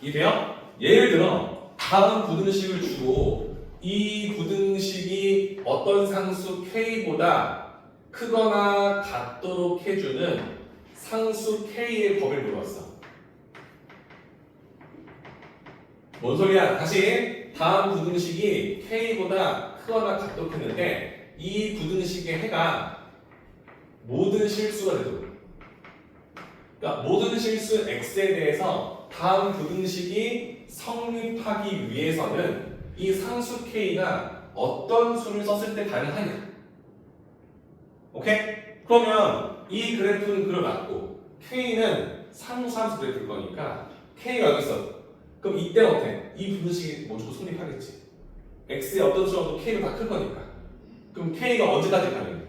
이해돼요? 예를 들어 다음 부등식을 주고 이 부등식이 어떤 상수 k보다 크거나 같도록 해주는 상수 k의 범위를 물었어. 뭔 소리야? 다시 다음 부등식이 k보다 크거나 같도록 했는데 이 부등식의 해가 모든 실수가 되도록, 그러니까 모든 실수 x에 대해서 다음 부등식이 성립하기 위해서는 이 상수 k가 어떤 수를 썼을 때 가능하냐. 오케이? 그러면 이 그래프는 그려놨고 k는 상수함수 그래프일 거니까 k가 여기 있어. 그럼 이때 어때? 이 부등식이 먼저 성립하겠지. x의 어떤 수라도 k를 다 클 거니까. 그럼 k가 언제까지 가능해?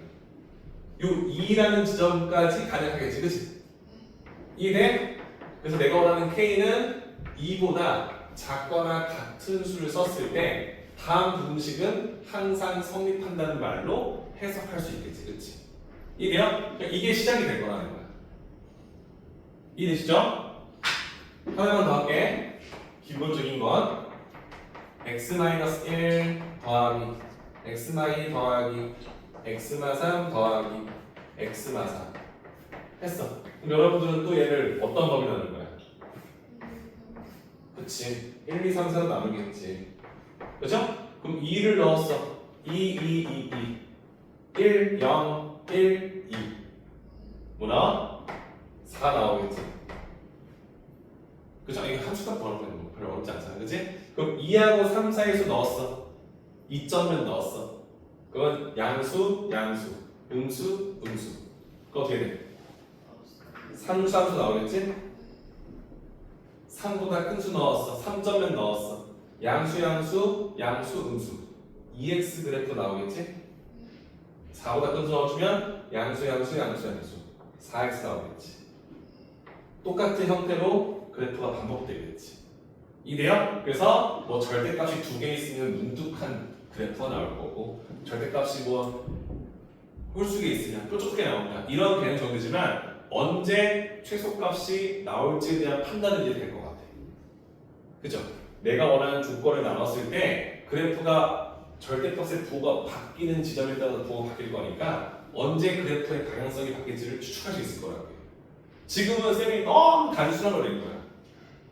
요 2라는 지점까지 가능하겠지, 그치? 이해돼? 그래서 내가 원하는 k는 2보다 작거나 같은 수를 썼을 때 다음 부등식은 항상 성립한다는 말로 해석할 수 있겠지, 그치? 이해돼요? 그러니까 이게 시작이 될 거라는 거야. 이해되시죠? 하나만 더 할게. 기본적인 건 x-1 더하기 x-2 더하기 x-3 더하기 x-4 했어. 그럼 여러분들은 또 얘를 어떤 범위로 나눌 거야? 그치, 1, 2, 3, 4로 나누겠지. 그죠? 그럼 2를 넣었어. 2 1, 0, 1, 2 뭐 나와? 4 나오겠지. 그죠? 이게 함수값 벌어보는 거 별로 어렵지 않잖아, 그치? 그럼 2하고 3 사이에서 넣었어. 2점면 넣었어. 그건 양수, 음수. 그거 어떻게 돼? 상수함수 나오겠지? 3보다 큰 수 넣었어. 3점면 넣었어. 양수, 음수. 2x 그래프 나오겠지? 4보다 큰 수 넣어주면 양수. 4x 나오겠지. 똑같은 형태로 그래프가 반복되겠지. 이래요? 그래서 뭐 절대값이 두 개 있으면 뭉툭한 그래프가 나올 거고 절대값이 뭐 홀수개 있으면 뾰족하게 나온다. 이런 개념 정도지만 언제 최소값이 나올지에 대한 판단은 이제 될 것 같아. 그죠? 내가 원하는 조건을 나눴을 때 그래프가 절대값의 부호가 바뀌는 지점에 따라서 부호가 바뀔 거니까 언제 그래프의 방향성이 바뀔지를 추측할 수 있을 거라고요. 지금은 쌤이 너무 단순한 걸 낸 거야.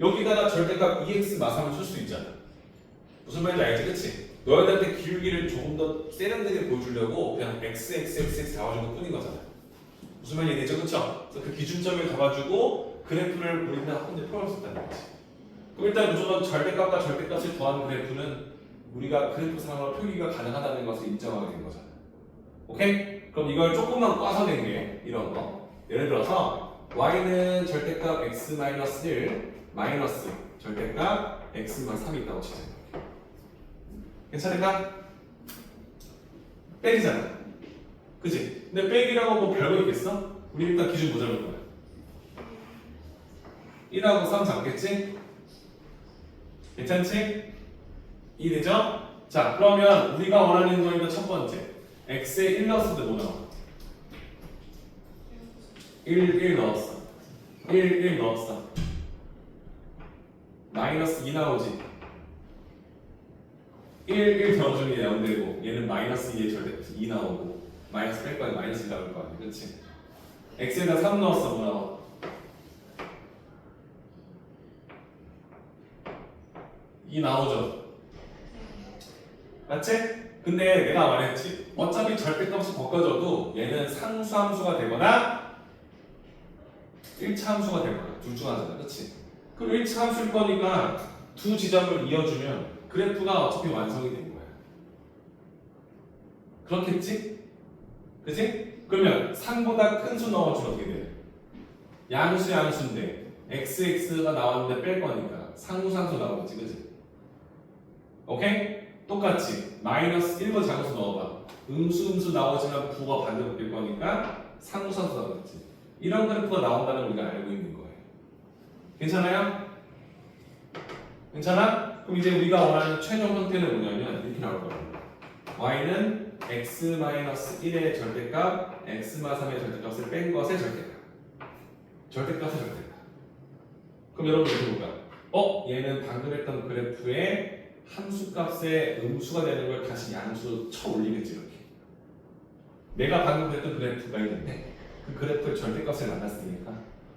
여기다가 절대값 EX 마삼을 쓸 수 있잖아. 무슨 말인지 알지? 그치? 너희들한테 기울기를 조금 더 세련되게 보여주려고 그냥 XXXX 잡아준 것 뿐인 거잖아. 무슨 말인지 되죠? 그쵸? 그래서 그 기준점을 잡아주고 그래프를 우리는 한 번에 풀어볼 수 있다는 거지. 그럼 일단 무조건 절대값과 절대값을 더한 그래프는 우리가 그래프 상으로 표기가 가능하다는 것을 인정하게 된 거잖아. 오케이? 그럼 이걸 조금만 꽈서 낸 게 이런 거. 예를 들어서 y는 절대값 x-1 마이너스 절대값 x-3이 있다고 치자. 괜찮을까? 빼기잖아. 그치? 근데 빼기라고 뭐 별거 있겠어? 우리 일단 기준 뭐 잡을 거야? 1하고 3 잡겠지? 괜찮지? 이해되죠? 자, 그러면 우리가 원하는 거니까 첫 번째 x에 1 넣었을 때 뭐 나와? 1 넣었어. 1 넣었어. 마이너스 2 나오지. 1 더해주면 얘 0되고 얘는 마이너스 2에 절대 2 나오고 마이너스 뺄 거야. 마이너스 2 나올 거 아니야. 그렇지? x에다 3 넣었어. 뭐 나와? 2 나오죠. 맞지? 근데 내가 말했지. 어차피 절대값이 바꿔져도 얘는 상수함수가 되거나 1차 함수가 되거나 둘 중 하나잖아. 그렇지? 그럼 1차 함수일 거니까 두 지점을 이어주면 그래프가 어차피 완성이 된 거야. 그렇겠지? 그치? 그러면 3보다 큰 수 넣어주면 어떻게 돼? 양수인데 xx가 나왔는데 뺄 거니까 상수 나오겠지. 그치? 오케이? 똑같이 마이너스 1번 작은 수 넣어봐. 음수 나오지만 부가 반대로 바뀔 거니까 상수 나오겠지. 이런 그래프가 나온다는 우리가 알고 있는 거예요. 괜찮아요? 괜찮아? 그럼 이제 우리가 원하는 최종 형태는 뭐냐면 이렇게 나올 거예요. y는 x-1의 절대값, x-3의 절대값을 뺀 것의 절대값. 절대값의 절대값. 그럼 여러분 이렇게 볼까요? 얘는 방금 했던 그래프의 함수값의 음수가 되는 걸 다시 양수로 쳐 올리겠지 이렇게. 내가 방금 했던 그래프가 있는데 그 그래프의 절대값을 만났으니까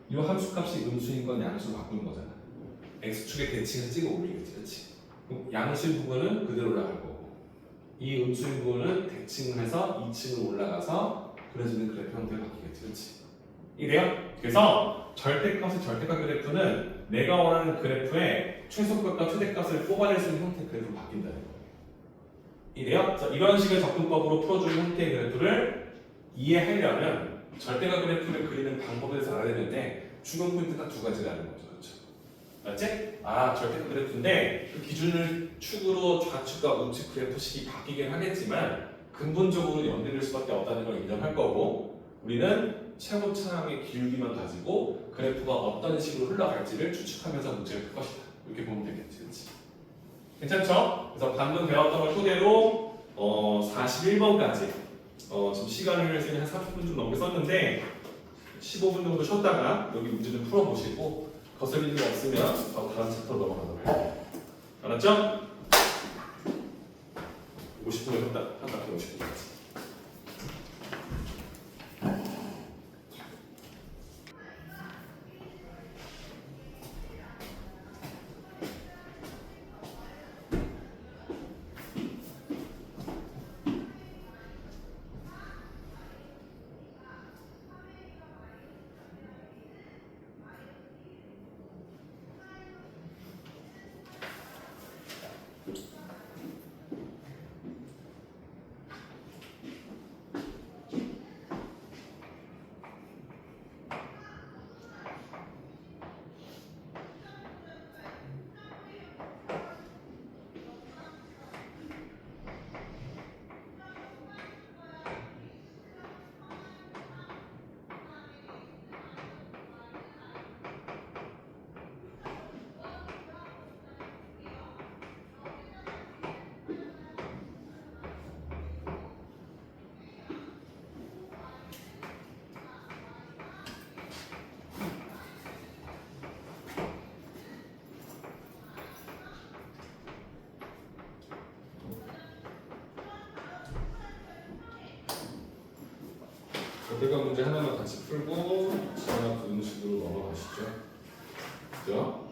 이 함수값이 음수인 건 양수로 바꾸는 거잖아. x축의 대칭을 찍어 올리겠지, 그렇지? 그럼 양수인 부분은 그대로 올라갈 거고 이 음수인 부분은 대칭을 해서 2층으로 올라가서 그려지는 그래프 형태로 바뀌겠지, 그렇지? 이래요? 그래서 절대값의 절대값 그래프는 내가 원하는 그래프의 최소값과 최대값을 뽑아낼 수 있는 형태의 그래프로 바뀐다는 거예요. 이래요? 자, 이런 식의 접근법으로 풀어주는 형태의 그래프를 이해하려면 절대값 그래프를 그리는 방법에 대해서 알아야 되는데 중요한 포인트가 두 가지라는 거죠. 그렇죠? 맞지? 절대값 그래프인데 그 기준을 축으로 좌측과 우측 그래프식이 바뀌긴 하겠지만 근본적으로 연결될 수밖에 없다는 걸 인정할 거고 우리는 최고차항의 기울기만 가지고 그래프가 어떤 식으로 흘러갈지를 추측하면서 문제를 풀 것이다. 이렇게 보면 되겠지. 그렇지? 괜찮죠? 그래서 방금 배웠던 걸 토대로 41번까지 지금 시간을 한 30분 좀 넘게 썼는데 15분 정도 쉬었다가 여기 문제 좀 풀어보시고 거슬리는 거 없으면 다른 챕터로 넘어가도록 할게요. 알았죠? 50분을 한다. 50분까지. 절대값 문제 하나만 같이 풀고 지원학 부등식으로 넘어가시죠. 그죠?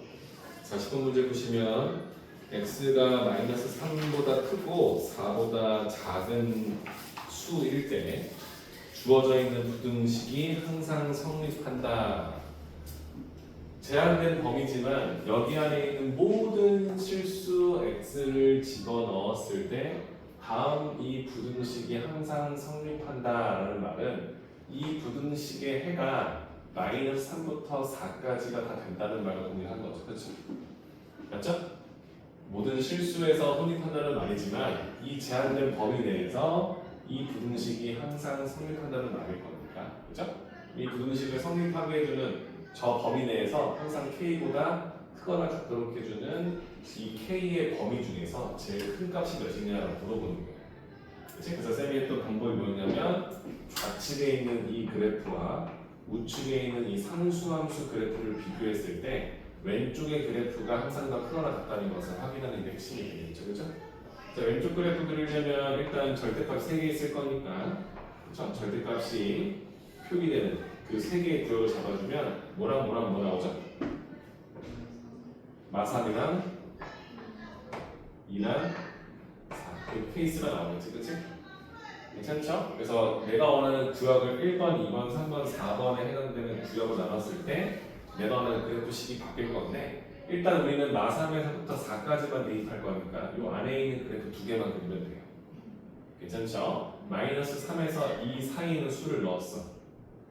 자, 시동 문제 보시면 x가 마이너스 3보다 크고 4보다 작은 수일 때 주어져 있는 부등식이 항상 성립한다. 제한된 범위지만 여기 안에 있는 모든 실수 x를 집어넣었을 때 다음 이 부등식이 항상 성립한다라는 말은 이 부등식의 해가 마이너스 3부터 4까지가 다 된다는 말을 공유한 거죠. 그렇죠? 맞죠? 모든 실수에서 성립한다는 말이지만 이 제한된 범위 내에서 이 부등식이 항상 성립한다는 말일 겁니다. 그죠? 이 부등식을 성립하게 해주는 저 범위 내에서 항상 k보다 크거나 같도록 해주는 이 k의 범위 중에서 제일 큰 값이 몇이냐라고 물어보는 거예요. 그치? 그래서 쌤이 했던 방법이 뭐냐면 좌측에 있는 이 그래프와 우측에 있는 이 상수함수 그래프를 비교했을 때 왼쪽의 그래프가 항상 더 크거나 같다는 것을 확인하는 게 핵심이 되겠죠. 그죠? 자, 왼쪽 그래프 그리려면 일단 절대값 3개 있을 거니까 그쵸? 절대값이 표기되는 그 3개의 구역을 잡아주면 뭐랑 뭐 나오죠? 마3이랑 2랑 4 그 케이스가 나오겠지. 그치? 괜찮죠? 그래서 내가 원하는 구역을 1번, 2번, 3번, 4번에 해당되는 구역으로 나눴을 때 내가 원하는 그래프식이 바뀔 건데 일단 우리는 마3에서부터 4까지만 대입할 거니까 이 안에 있는 그래프 2개만 그리면 돼요. 괜찮죠? 마이너스 3에서 2 사이에 있는 수를 넣었어.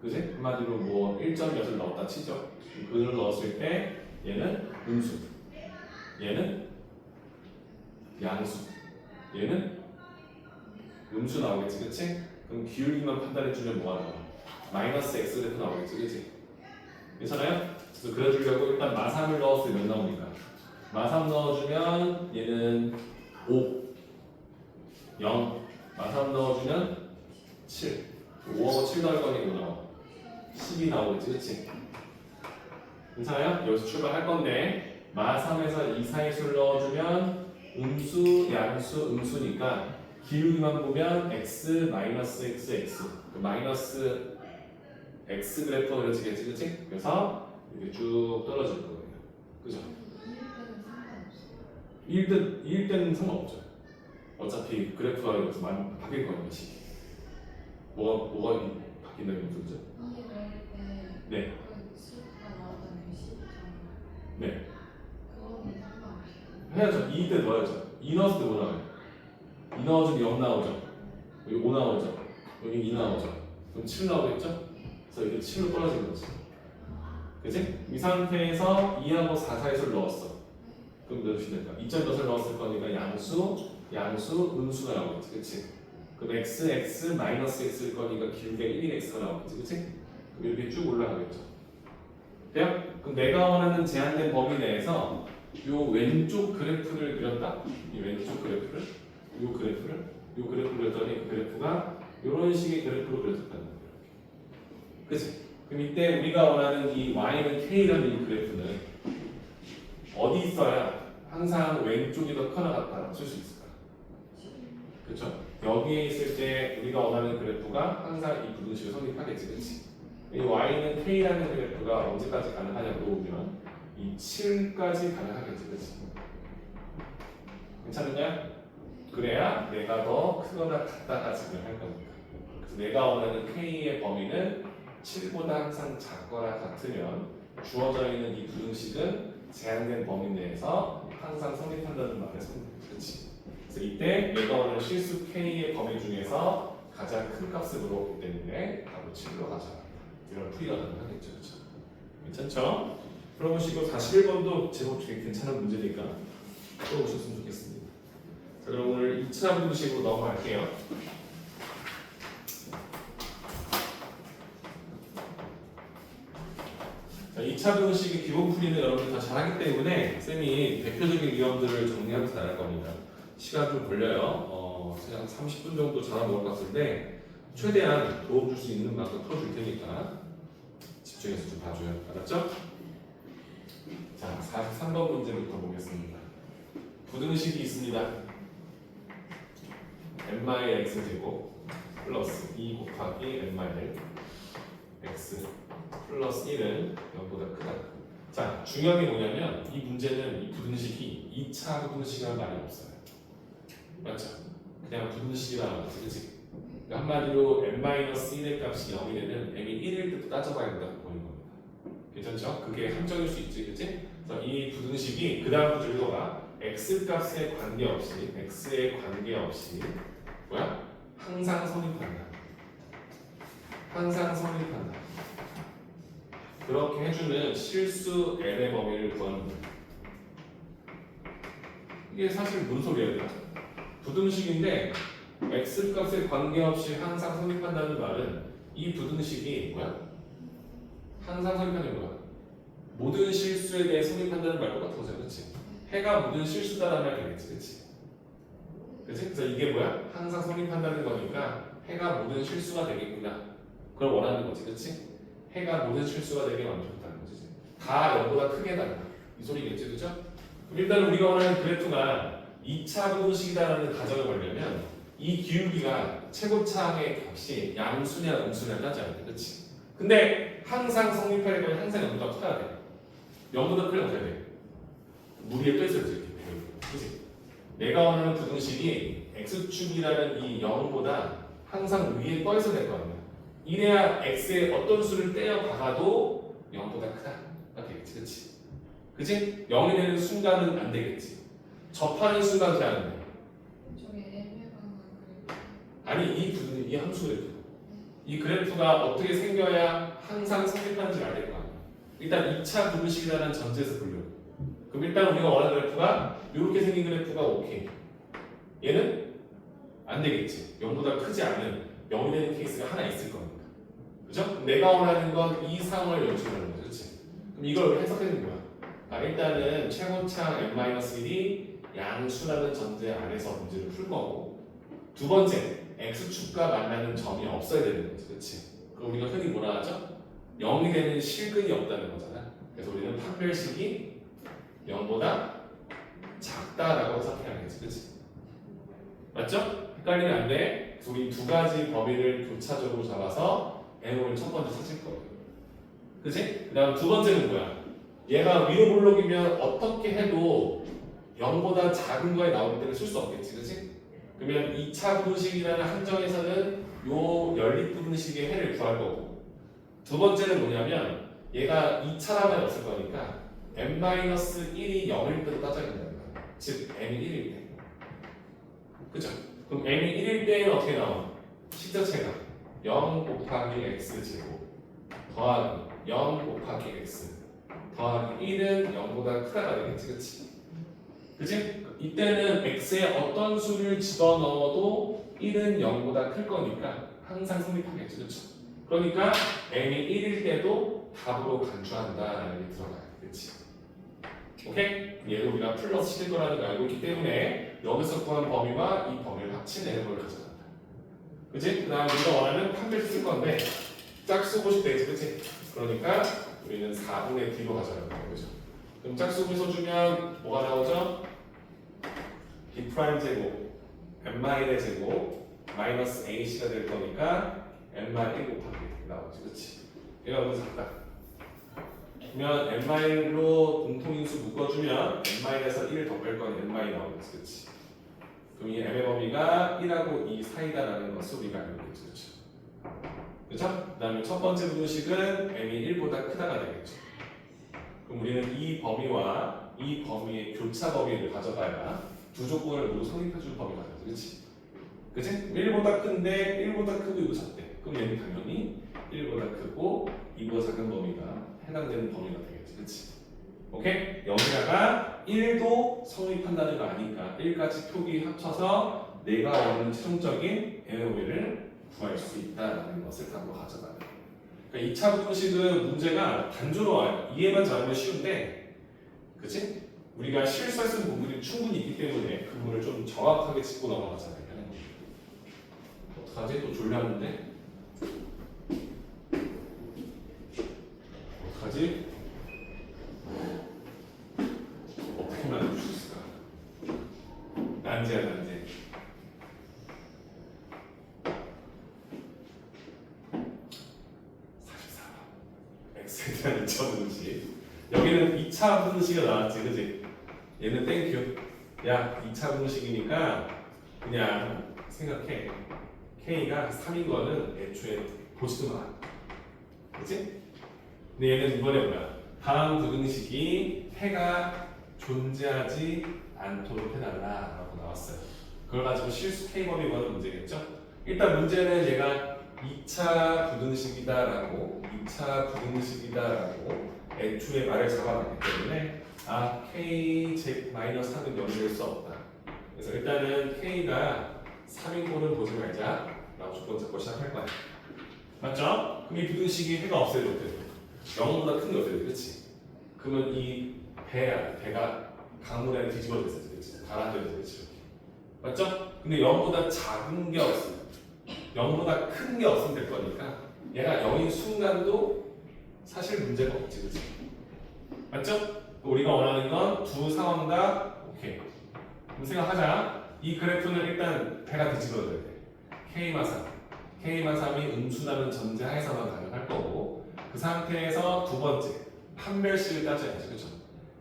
그지? 한마디로 뭐 1.몇을 넣었다 치죠. 그걸 넣었을 때 얘는 음수, 얘는 양수, 얘는 음수 나오겠지, 그치? 그럼 기울기만 판단해주면 뭐가 나와? 마이너스 x 그래프 나오겠지, 그치? 괜찮아요? 그래서 그려주려고 일단 마3을 넣었을 때 몇 나옵니까? 마3 넣어주면 얘는 5, 0, 마3 넣어주면 7, 5하고 7 넣을 거니까 뭐 나와? 10이 나오겠지, 그치? 괜찮아요? 여기서 출발할 건데 마3에서 2 사이 수를 넣어주면 음수, 양수, 음수니까 기울기만 보면 x, 마이너스 x, x 그 마이너스 x 그래프가 그려지겠지, 그치? 그래서 이렇게 쭉 떨어질 거예요. 그죠? 2일 때는 상관없죠. 어차피 그래프가 여기서 많이 바뀔 거니까 시 뭐가 바뀐다는 거죠? 네. 네. 해야죠. 2 때 넣어야죠. 2 넣었을 때 뭐 나와요? 2 넣어주면 0 나오죠. 여기 5 나오죠. 여기 2 나오죠. 그럼 7 나오겠죠? 그래서 이게 7로 떨어지는 거지. 그치? 이 상태에서 2하고 4 사이 수를 넣었어. 그럼 몇이 될까? 2점 몇을 넣었을 거니까 양수, 음수가 나오겠지. 그치? 그럼 x, 마이너스 x일 거니까 길게 1인 x가 나오겠지. 그치? 그럼 이렇게 쭉 올라가겠죠. 돼요? 그럼 내가 원하는 제한된 범위 내에서 요 왼쪽 그래프를 그렸다. 이 왼쪽 그래프를, 요 그래프를 그렸더니 그 그래프가 이런 식의 그래프로 그려졌다는 거예요. 그치? 그럼 이때 우리가 원하는 이 y는 k라는 이 그래프는 어디 있어야 항상 왼쪽이 더 커나 같다라고 쓸 수 있을까? 그렇죠? 여기에 있을 때 우리가 원하는 그래프가 항상 이 부등식을 성립하겠지, 그렇지? 이 y는 k라는 그래프가 언제까지 가능하냐고 물어보면 이 7까지 가능하겠지, 그렇지? 괜찮은가요? 그래야 내가 더 크거나 같다가 증명할 거니까. 그래서 내가 원하는 k의 범위는 7보다 항상 작거나 같으면 주어져 있는 이 부등식은 제한된 범위 내에서 항상 성립한다는 말에 그렇지. 그래서 이때 내가 원하는 실수 k의 범위 중에서 가장 큰 값을 물어보기 때문에 답을 7로 가자. 이런 풀이가 가능하겠죠, 그렇죠? 괜찮죠? 풀어보시고 41번도 제법 되게 괜찮은 문제니까 풀어보셨으면 좋겠습니다. 자, 그럼 오늘 2차 부등식으로 넘어갈게요. 자, 2차 부등식의 기본 풀이는 여러분들 다 잘하기 때문에 쌤이 대표적인 위험들을 정리하면서 나갈 겁니다. 시간 좀 걸려요. 그냥 30분 정도 잘하면 것 같은데 최대한 도움 줄 수 있는 만큼 풀어줄 테니까 집중해서 좀 봐줘요. 알았죠? 자, 43번 문제부터 보겠습니다. 부등식이 있습니다. n-x제곱 플러스 2 곱하기 n-1 x 플러스 1은 0보다 크다. 자, 중요한 게 뭐냐면 이 문제는 이 부등식이 2차 부등식이라는 말이 없어요. 맞죠? 그냥 부등식이라는 거지, 그치? 그러니까 한마디로 n-1의 값이 0이 되면 m이 1일 때도 따져봐야 된다고 보는 겁니다. 괜찮죠? 그게 함정일 수 있지, 그치? 그래서 이 부등식이 그 다음 구조 읽어봐. x 값에 관계없이 뭐야? 항상 성립한다. 항상 성립한다. 그렇게 해주는 실수 n의 범위를 구하는 거야. 이게 사실 무슨 소리야? 부등식인데 x 값에 관계없이 항상 성립한다는 말은 이 부등식이 뭐야? 항상 성립하는 거야. 모든 실수에 대해 성립한다는 말과 같은 거잖아, 그렇지? 해가 모든 실수다라는 말 되겠지, 그렇지? 그렇지? 그래서 이게 뭐야? 항상 성립한다는 거니까 해가 모든 실수가 되겠구나. 그걸 원하는 거지, 그렇지? 해가 모든 실수가 되게 만족했다는 거지. 다 0보다 크게 달라. 이 소리겠지, 그렇죠? 일단 우리가 원하는 그래프가 2차 부등식이다라는 가정을 걸려면 이 기울기가 최고차의 값이 양수냐 음수냐 따져야 돼, 그렇지? 근데 항상 성립할 거면 항상 0보다 커야 돼. 0보다 크면 어떻게 돼? 무 위에 떠 있어야 돼, 그렇지? 내가 원하는 부등식이 x축이라는 이 0보다 항상 위에 떠 있어야 될 거 아니야. 이래야 x의 어떤 수를 떼어 박아도 0보다 크다. 되겠지, 그렇지? 그치? 0이 되는 순간은 안 되겠지. 접하는 순간 돼야 돼. 저게 애매한 그래프. 아니 이 함수 그래프. 이 그래프가 어떻게 생겨야 항상 성립하는지 알아야 될 거 아니야. 일단 2차 부등식이라는 전제에서 분류. 그럼 일단 우리가 원하는 그래프가 이렇게 생긴 그래프가 오케이. 얘는 안 되겠지. 0보다 크지 않은 0이 되는 케이스가 하나 있을 거니까. 그죠? 내가 원하는 건 이 상황을 연출하는 거죠, 그렇지? 그럼 이걸 해석하는 거야. 일단은 최고차 n-1이 양수라는 전제 안에서 문제를 풀 거고, 두 번째 x축과 만나는 점이 없어야 되는 거지, 그렇지? 그럼 우리가 흔히 뭐라 하죠? 0이 되는 실근이 없다는 거잖아. 그래서 우리는 판별식이 0보다 작다라고 해석해야겠지, 그렇지? 맞죠? 헷갈리면 안 돼. 그래서 우리 두 가지 범위를 교차적으로 잡아서 n을 첫 번째 찾을 거예요. 그치? 그 다음 두 번째는 뭐야? 얘가 위로 볼록이면 어떻게 해도 0보다 작은 거에 나올 때는 쓸 수 없겠지, 그치? 그러면 2차 부등식이라는 함정에서는 요 연립 부등식의 해를 구할 거고, 두 번째는 뭐냐면 얘가 2차라면 없을 거니까 n-1이 0일 때도 따져야 된다는 거야. 즉 n이 1일 때. 그죠? 그럼 n이 1일 때는 어떻게 나와? 식자체가 0 곱하기 x제곱 더하기 0 곱하기 x 더하기 1은 0보다 크다가 되겠지, 그치? 그치? 이때는 x에 어떤 수를 집어넣어도 1은 0보다 클 거니까 항상 성립하겠지, 그치? 그러니까 n이 1일 때도 답으로 간주한다라는 게 들어가요, 그치? 오케이? 얘를 우리가 플러스 시킬 거라는 걸 알고 있기 때문에 여기서 구한 범위와 이 범위를 합친 n을 가져간다. 그치? 그 다음 우리가 원하는 판별을 쓸 건데 짝수고식 되지, 그치? 그러니까 우리는 4분의 D로 가져갈 거예요, 그죠? 그럼 짝수고 써주면 뭐가 나오죠? B 프라임 제곱 n-의 제곱 마이너스 AC가 될 거니까 n-1 곱하기 나오지, 그치? 얘가 너무 작다. 그러면 n-로 공통인수 묶어주면 n-에서 1을 더 뺄 거니 n- 나오겠지, 그치? 그럼 이 m의 범위가 1하고 2 사이다라는 것을 우리가 알고 있겠죠, 그쵸? 그쵸? 그 다음에 첫 번째 부등식은 m이 1보다 크다가 되겠죠. 그럼 우리는 이 범위와 이 범위의 교차 범위를 가져가야 두 조건을 모두 성립해주는 범위가 되죠, 그치? 그치? 1보다 큰데 1보다 크고 이거 작대. 그럼 얘는 당연히 1보다 크고 2보다 작은 범위가 해당되는 범위가 되겠지, 그치? 오케이? 여기다가 1도 성립한다는 거 아니까 1까지 표기 합쳐서 내가 원하는 최종적인 n의 구할 수 있다는 것을 답으로 가져가요. 그러니까 2차 부등식은 문제가 단조로워요. 이해만 잘하면 쉬운데, 그치? 우리가 실수할 수 있는 부분이 충분히 있기 때문에 그 부분을 좀 정확하게 짚고 넘어가잖아요. 어떡하지? 또 졸렸는데? 어떡하지? 어떻게 만들 수 있을까? 난제야, 난제. 여기는 2차 분식이 나왔지, 그지? 얘는 땡큐. 야, 2차 분식이니까 그냥 생각해. K가 3인 거는 애초에 보지도 마. 그치? 근데 얘는 이번에 뭐야? 다음 부등식이 해가 존재하지 않도록 해달라라고 나왔어요. 그걸 가지고 실수 K법이 구하는 문제겠죠? 일단 문제는 얘가 2차 부등식이다라고 애초에 말을 잡아놨기 때문에 K 제 마이너스 3은 연결될 수 없다. 그래서 일단은 K가 3인 거는 보지 말자 라고 조건 잡고 시작할 거야. 맞죠? 그럼 이 부등식이 해가 없어져도 돼. 0보다 큰 게 없어야 돼, 그렇지? 그러면 이 배가 강물에 뒤집어져 있어야 돼, 그렇지? 가라앉아 있어야 돼, 그렇지? 맞죠? 근데 0보다 작은 게 없어. 0보다 큰 게 없으면 될 거니까 얘가 0인 순간도 사실 문제가 없지, 그렇지? 맞죠? 우리가 원하는 건 두 상황 다 오케이. 그럼 생각하자. 이 그래프는 일단 배가 뒤집어져야 돼. K만 3이 음수라는 전제하에서만 가능할 거고 그 상태에서 두 번째 판별식을 따져야지, 그렇죠?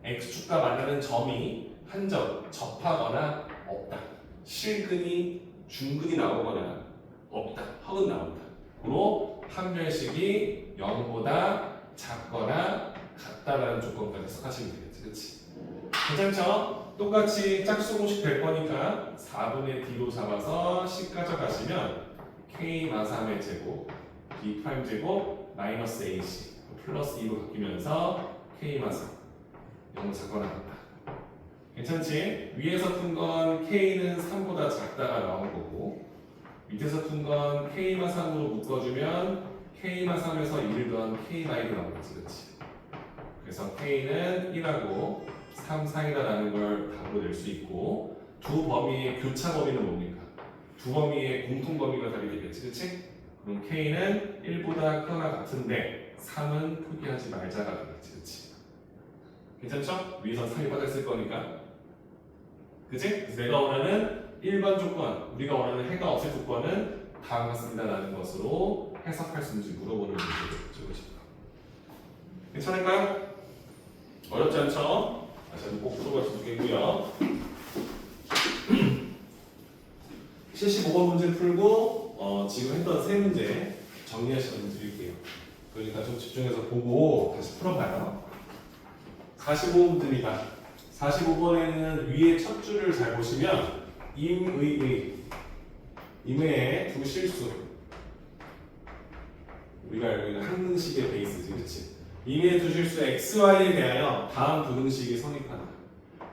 x축과 만나는 점이 한 점 접하거나 없다. 실근이 중근이 나오거나 없다. 허근 나온다. 그로 판별식이 0보다 작거나 같다라는 조건까지 해석하시면 되겠지, 그렇지? 괜찮죠? 똑같이 짝수 공식 될 거니까 4분의 D로 잡아서 C 가져가시면 K 마3의 제곱 B 프라임 제곱 마이너스 AC 플러스 2로 바뀌면서 K 마3 0을 작거나 같다. 괜찮지? 위에서 푼 건 K는 3보다 작다가 나온 거고 밑에서 푼 건 K 마3으로 묶어주면 K 마3에서 1을 더한 K 마이도 나온 거지, 그렇지? 그래서 K는 1하고 3, 4이다라는 걸 답으로 낼 수 있고 두 범위의 교차 범위는 뭡니까? 두 범위의 공통 범위가 답이 되겠지, 그렇지? 그럼 K는 1보다 크거나 같은데 3은 포기하지 말자가 되겠지, 그렇지? 괜찮죠? 위에서 3이 빠졌을 거니까 그치? 그래서 내가 원하는 1번 조건, 우리가 원하는 해가 없을 조건은 다음 같습니다라는 것으로 해석할 수 있는지 물어보는 문제죠. 괜찮을까요? 어렵지 않죠? 저는 꼭 풀어볼 수 있겠고요. 75번 문제를 풀고 지금 했던 세 문제 정리할 시간을 드릴게요. 그러니까 좀 집중해서 보고 다시 풀어봐요. 45문제입니다. 45번에는 위에 첫 줄을 잘 보시면 임의의 두 실수, 우리가 알고 있는 항등식의 베이스지, 그렇지? 임의의 두 실수 xy에 대하여 다음 부등식이 성립한다.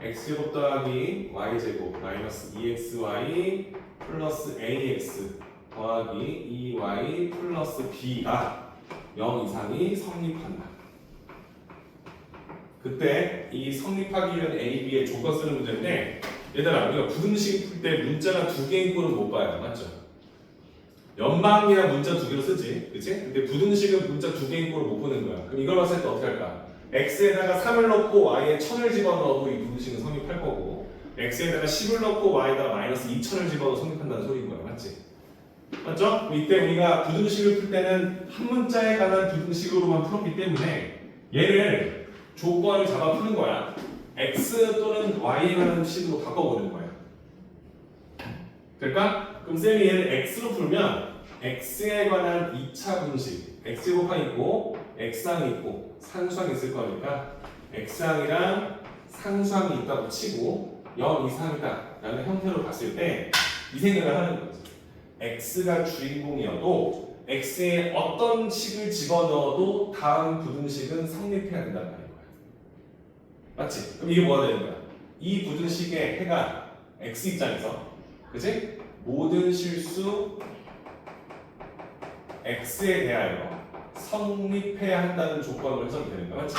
x제곱 더하기 y제곱 마이너스 2xy 플러스 ax 더하기 2y 플러스 b가 0 이상이 성립한다. 그때 이 성립하기 위한 a, b의 조건 쓰는 문제인데 얘들아, 우리가 부등식 풀 때 문자가 두 개인 거는 못 봐요. 맞죠? 연방이나 문자 두 개로 쓰지, 그치? 근데 부등식은 문자 두 개인 거를 못 보는 거야. 그럼 이걸 봤을 때 어떻게 할까? x에다가 3을 넣고 y에 1000을 집어넣어도 이 부등식은 성립할 거고 x에다가 10을 넣고 y에다가 마이너스 2000을 집어넣어도 성립한다는 소리인 거야. 맞지? 맞죠? 이때 우리가 부등식을 풀 때는 한 문자에 관한 부등식으로만 풀었기 때문에 얘를 조건을 잡아 푸는 거야. x 또는 y에 관한 식으로 바꿔보는 거야. 될까? 그럼 쌤이 얘를 x로 풀면 x에 관한 2차 분식 x제곱항 있고 x항이 있고 상수항이 있을 거니까 x항이랑 상수항이 있다고 치고 0 이상이다 라는 형태로 봤을 때 이 생각을 하는 거지. x가 주인공이어도 x에 어떤 식을 집어넣어도 다음 부등식은 성립해야 된다는 말인 거야. 맞지? 그럼 이게 뭐가 되는 거야? 이 부등식의 해가 x 입장에서, 그치? 모든 실수 x에 대하여 성립해야 한다는 조건으로 해석이 되는 거야. 맞지?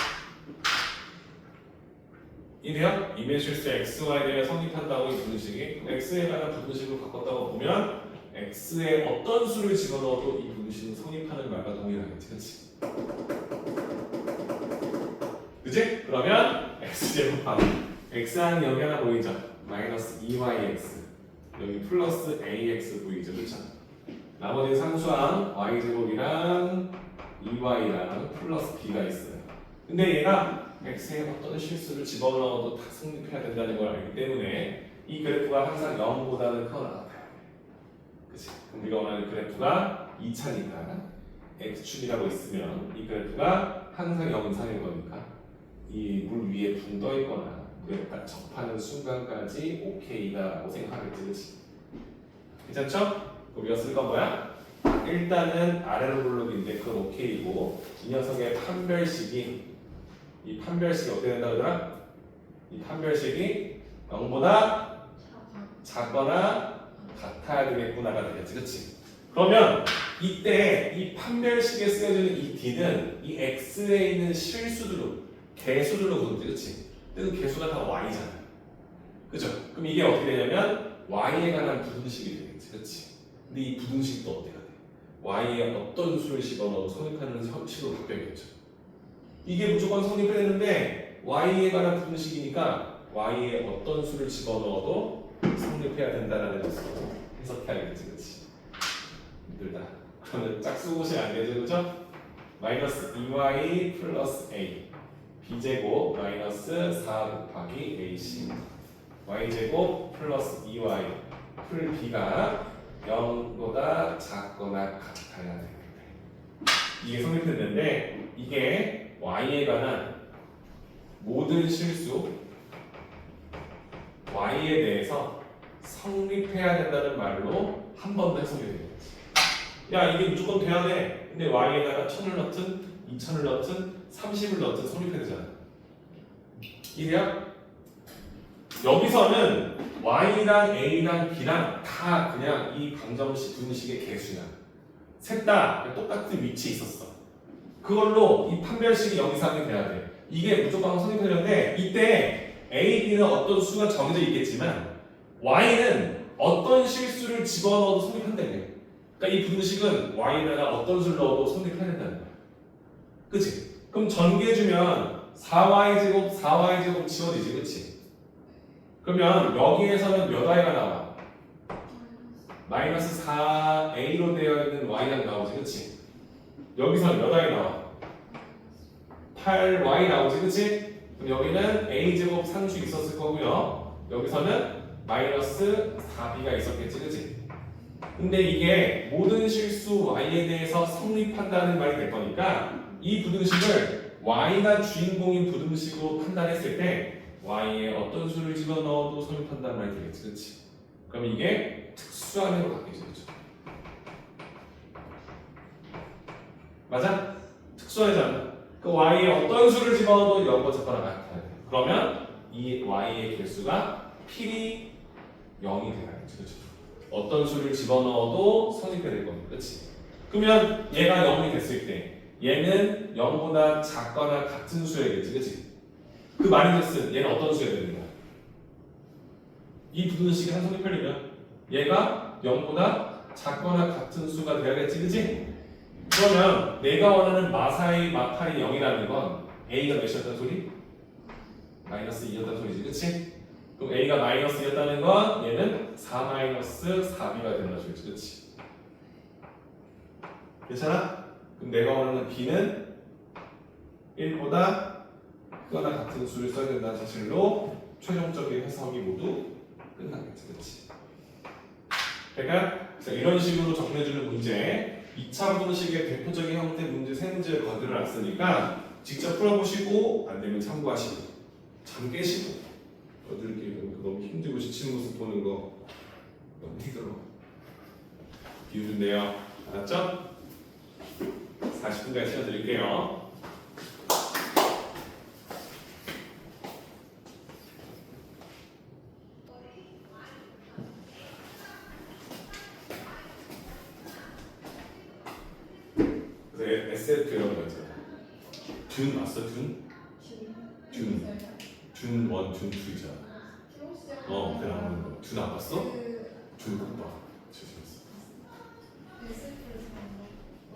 이래요? 임의 실수 xy에 대해 성립한다고 이 부등식이 x에 관한 부등식으로 바꿨다고 보면 x에 어떤 수를 집어넣어도 이 부등식은 성립하는 말과 동일하겠지, 그렇지? 그치? 그러면 x제곱하기 x항이 여기 하나 보이죠? 마이너스 2yx 여기 플러스 ax 보이죠, 그렇죠? 나머지 상수항 y제곱이랑 2y랑 플러스 b가 있어요. 근데 얘가 x에 어떤 실수를 집어넣어도 다 성립해야 된다는 걸 알기 때문에 이 그래프가 항상 0보다는 크거나 같아요. 그치? 그럼 우리가 원하는 그래프가 2차니까 x축이라고 있으면 이 그래프가 항상 0 이상일 거니까 이 물 위에 붕 떠 있거나 물에 딱 접하는 순간까지 OK다라고 생각하겠지, 그치? 괜찮죠? 우리가 쓸 건 뭐야? 일단은 아래로 블록인데 그건 OK이고 이 녀석의 판별식이 이 판별식이 어떻게 된다 그러더라? 이 판별식이 0보다 작거나 같아야 되겠구나가 되겠지, 그치? 그러면 이때 이 판별식에 쓰여지는 이 d는 이 x에 있는 실수들로 개수들로 부르지, 그치? 그 개수가 다 y잖아, 그죠? 그럼 이게 어떻게 되냐면 y에 관한 부등식이 되겠지, 그치? 근데 이 부등식도 어떻게 해야 돼? y에 어떤 수를 집어넣어도 성립하는 식으로 바뀌어야겠죠. 이게 무조건 성립을 했는데 y에 관한 부등식이니까 y에 어떤 수를 집어넣어도 성립해야 된다라는 것으로 해석해야겠지, 그치? 힘들다. 그러면 짝수고시 안 되죠, 그죠? 마이너스 2y 플러스 a b제곱 마이너스 4 곱하기 ac y제곱 플러스 2y 풀 b가 0보다 작거나 같아야 되는데 이게 성립됐는데 이게 y에 관한 모든 실수 y에 대해서 성립해야 된다는 말로 한 번 더 해석이 되는 거지. 야 이게 무조건 돼야 돼. 근데 y에다가 1000을 넣든 2000을 넣든 30을 넣든 성립해야 되잖아. 이래야 여기서는 y랑 a랑 b랑 다 그냥 이 방정식 분식의 개수야. 셋 다 똑같은 위치에 있었어. 그걸로 이 판별식이 0 이상이 돼야 돼. 이게 무조건 성립되는데 이때 a, b는 어떤 수가 정해져 있겠지만 y는 어떤 실수를 집어넣어도 성립한다는 거야. 그러니까 이 분식은 y에다가 어떤 수를 넣어도 성립해야 된다는 거야. 그치? 그럼 전개해주면 4y제곱 4y제곱 지워지지, 그치? 그러면 여기에서는 몇 y가 나와? 마이너스 4a로 되어 있는 y가 나오지, 그치? 여기서는 몇 y 나와? 8y 나오지, 그치? 그럼 여기는 a제곱 상수 있었을 거고요. 여기서는 마이너스 4b가 있었겠지, 그치? 근데 이게 모든 실수 y에 대해서 성립한다는 말이 될 거니까 이 부등식을 y가 주인공인 부등식으로 판단했을 때 y에 어떤 수를 집어넣어도 성립한다는 말이 되겠지, 그치? 그럼 이게 특수함으로 바뀌죠, 그쵸? 맞아? 특수하잖아. 그 y에 어떤 수를 집어넣어도 0보다 작거나 같아야 돼. 그러면 이 y의 개수가 필히 0이 돼야겠지, 그치? 어떤 수를 집어넣어도 성립해야 될 겁니다, 그치? 그러면 얘가 0이 됐을 때 얘는 0보다 작거나 같은 수여야겠지, 그치? 그 마이너스 얘는 어떤 수여야 되는 거야? 이 부등식이 한 성립하려면 얘가 0보다 작거나 같은 수가 돼야겠지, 그치? 그러면 내가 원하는 마사의 마파이 0이라는 건 a가 몇이었다는 소리? 마이너스 2였다는 소리지, 그치? 그럼 a가 마이너스 2였다는 건 얘는 4 마이너스 4b가 된다는 소리지, 그치? 괜찮아? 그럼 내가 원하는 b는 1보다 크거나 같은 수를 써야 된다는 사실로 최종적인 해석이 모두 끝나겠지, 그치? 그러니까 이런 식으로 정리해주는 문제 2차 분식의 대표적인 형태 문제 3문제를 거들어 놨으니까 직접 풀어보시고 안되면 참고하시고 잠 깨시고 어들끼리 너무 힘들고 지치는 모습 보는 거 너무 힘들어. 비워준대요. 알았죠? 40분까지 시간 드릴게요. SF 이런 거 있잖아. 둔 맞어? 둔? 둔 원, 둔 투 있잖아. 그 나오는 거. 둔 안 봤어? 둔 못 봐. 진짜 재밌어.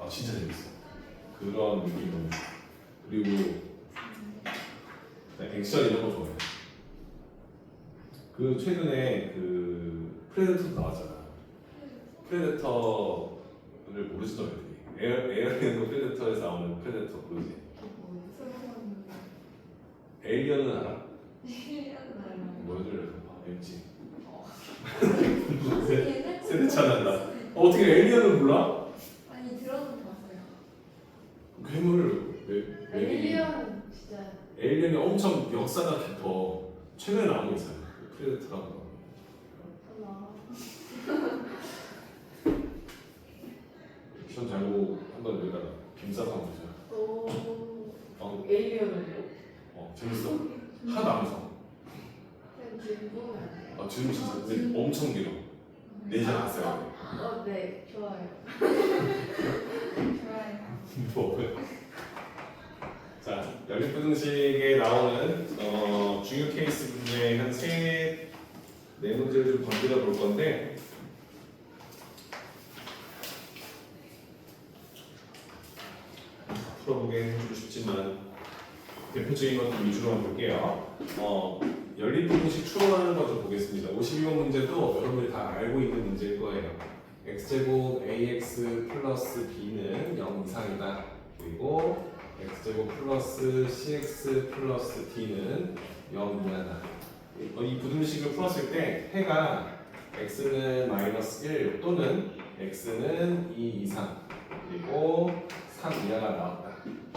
아 진짜 재밌어. 그런 느낌은 그리고 액션 이런 거 좋아해. 그 최근에 그 프레데터 나왔잖아. 프레데터를 모르시던 애들이. 에어리언 프레데터에서 나오는 프레데터 모르지? 에일리언은 알아? 1년 알아요. 뭐를 알지? 얘네 세대 차단다. 어떻게 에일리언을 몰라? 아니 들어는 봤어요. 괴물을 왜 에일리언 진짜 에일리언이 엄청 역사가 깊어. 최근에 나온 게 있어요. 프레데터라고. 그렇구나. 시험 잘 보고 한번 여기다가 김사서 한번 보자. 오 에일리언을요? 재밌어. 하나도 안 무서워. 그냥 지금 보면 안 돼요. 지금 진짜 근데 엄청 길어. 내지 않았어요. 네 좋아요. 좋아요. 뭐. 자, 연립부등식에 나오는 중요 케이스 문제 한 네 문제를 좀 건드려 볼 건데 풀어보게 해주고 싶지만 대표적인 것들 위주로만 볼게요. 연립부등식 추론하는 것 좀 보겠습니다. 52번 문제도 여러분들이 다 알고 있는 문제일 거예요. x제곱 ax 플러스 b는 0 이상이다. 그리고 x제곱 플러스 cx 플러스 d는 0 이하다. 이 부등식을 풀었을 때 해가 x는 마이너스 1 또는 x는 2 이상 그리고 3 이하가 나왔다.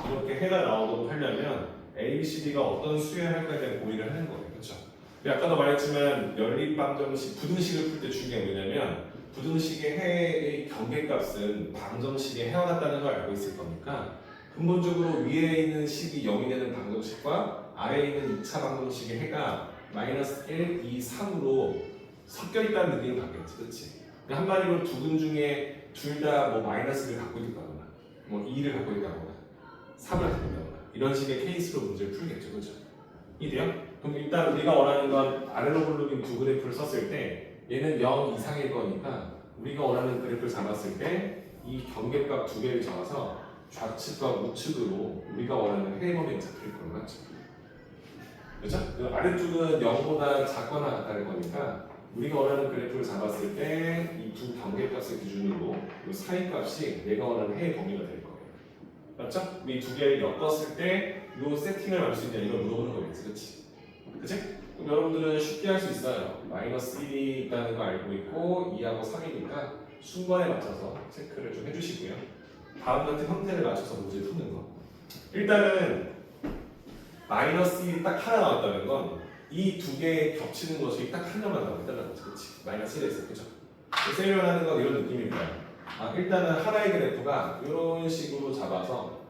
이렇게 해가 나오도록 하려면 a, b, c, d가 어떤 수의 할까에 대한 고민을 하는 거예요. 그렇죠? 아까도 말했지만 연립방정식 부등식을 풀 때 중요한 게 뭐냐면 부등식의 해의 경계값은 방정식의 해와 같다는 걸 알고 있을 거니까 근본적으로 위에 있는 식이 0이 되는 방정식과 아래에 있는 2차 방정식의 해가 마이너스 1, 2, 3으로 섞여 있다는 느낌을 받겠지, 그렇지? 한마디로 두 근 중에 둘 다 뭐 마이너스를 갖고 있다거나 뭐 2를 갖고 있다거나 3을 갖고 있다거나 이런 식의 케이스로 문제를 풀겠죠, 그렇죠? 이돼요? 그럼 일단 우리가 원하는 건 아래로 굴러긴 두 그래프를 썼을 때 얘는 0 이상일 거니까 우리가 원하는 그래프를 잡았을 때 이 경계값 두 개를 적어서 좌측과 우측으로 우리가 원하는 해범위를 잡힐 거는 맞죠? 그렇죠? 그 아래쪽은 0보다 작거나 같다는 거니까 우리가 원하는 그래프를 잡았을 때 이 두 경계값을 기준으로 이 사이 값이 내가 원하는 해의 범위가 될 거예요. 맞죠? 이 두 개를 엮었을 때 이 세팅을 할 수 있냐 이걸 물어보는 거겠지, 그렇지? 그치? 그럼 여러분들은 쉽게 할 수 있어요. 마이너스 1이 있다는 거 알고 있고 2하고 3이니까 순번에 맞춰서 체크를 좀 해주시고요. 다음 같은 형태를 맞춰서 문제를 푸는 거. 일단은 마이너스 1이 딱 하나 나왔다는 건 이 두 개 겹치는 것이 딱 한 점만 나왔다는 거지, 그렇지? 마이너스 1에서, 그죠? 세일하는 건 이런 느낌입니다. 일단은 하나의 그래프가 이런 식으로 잡아서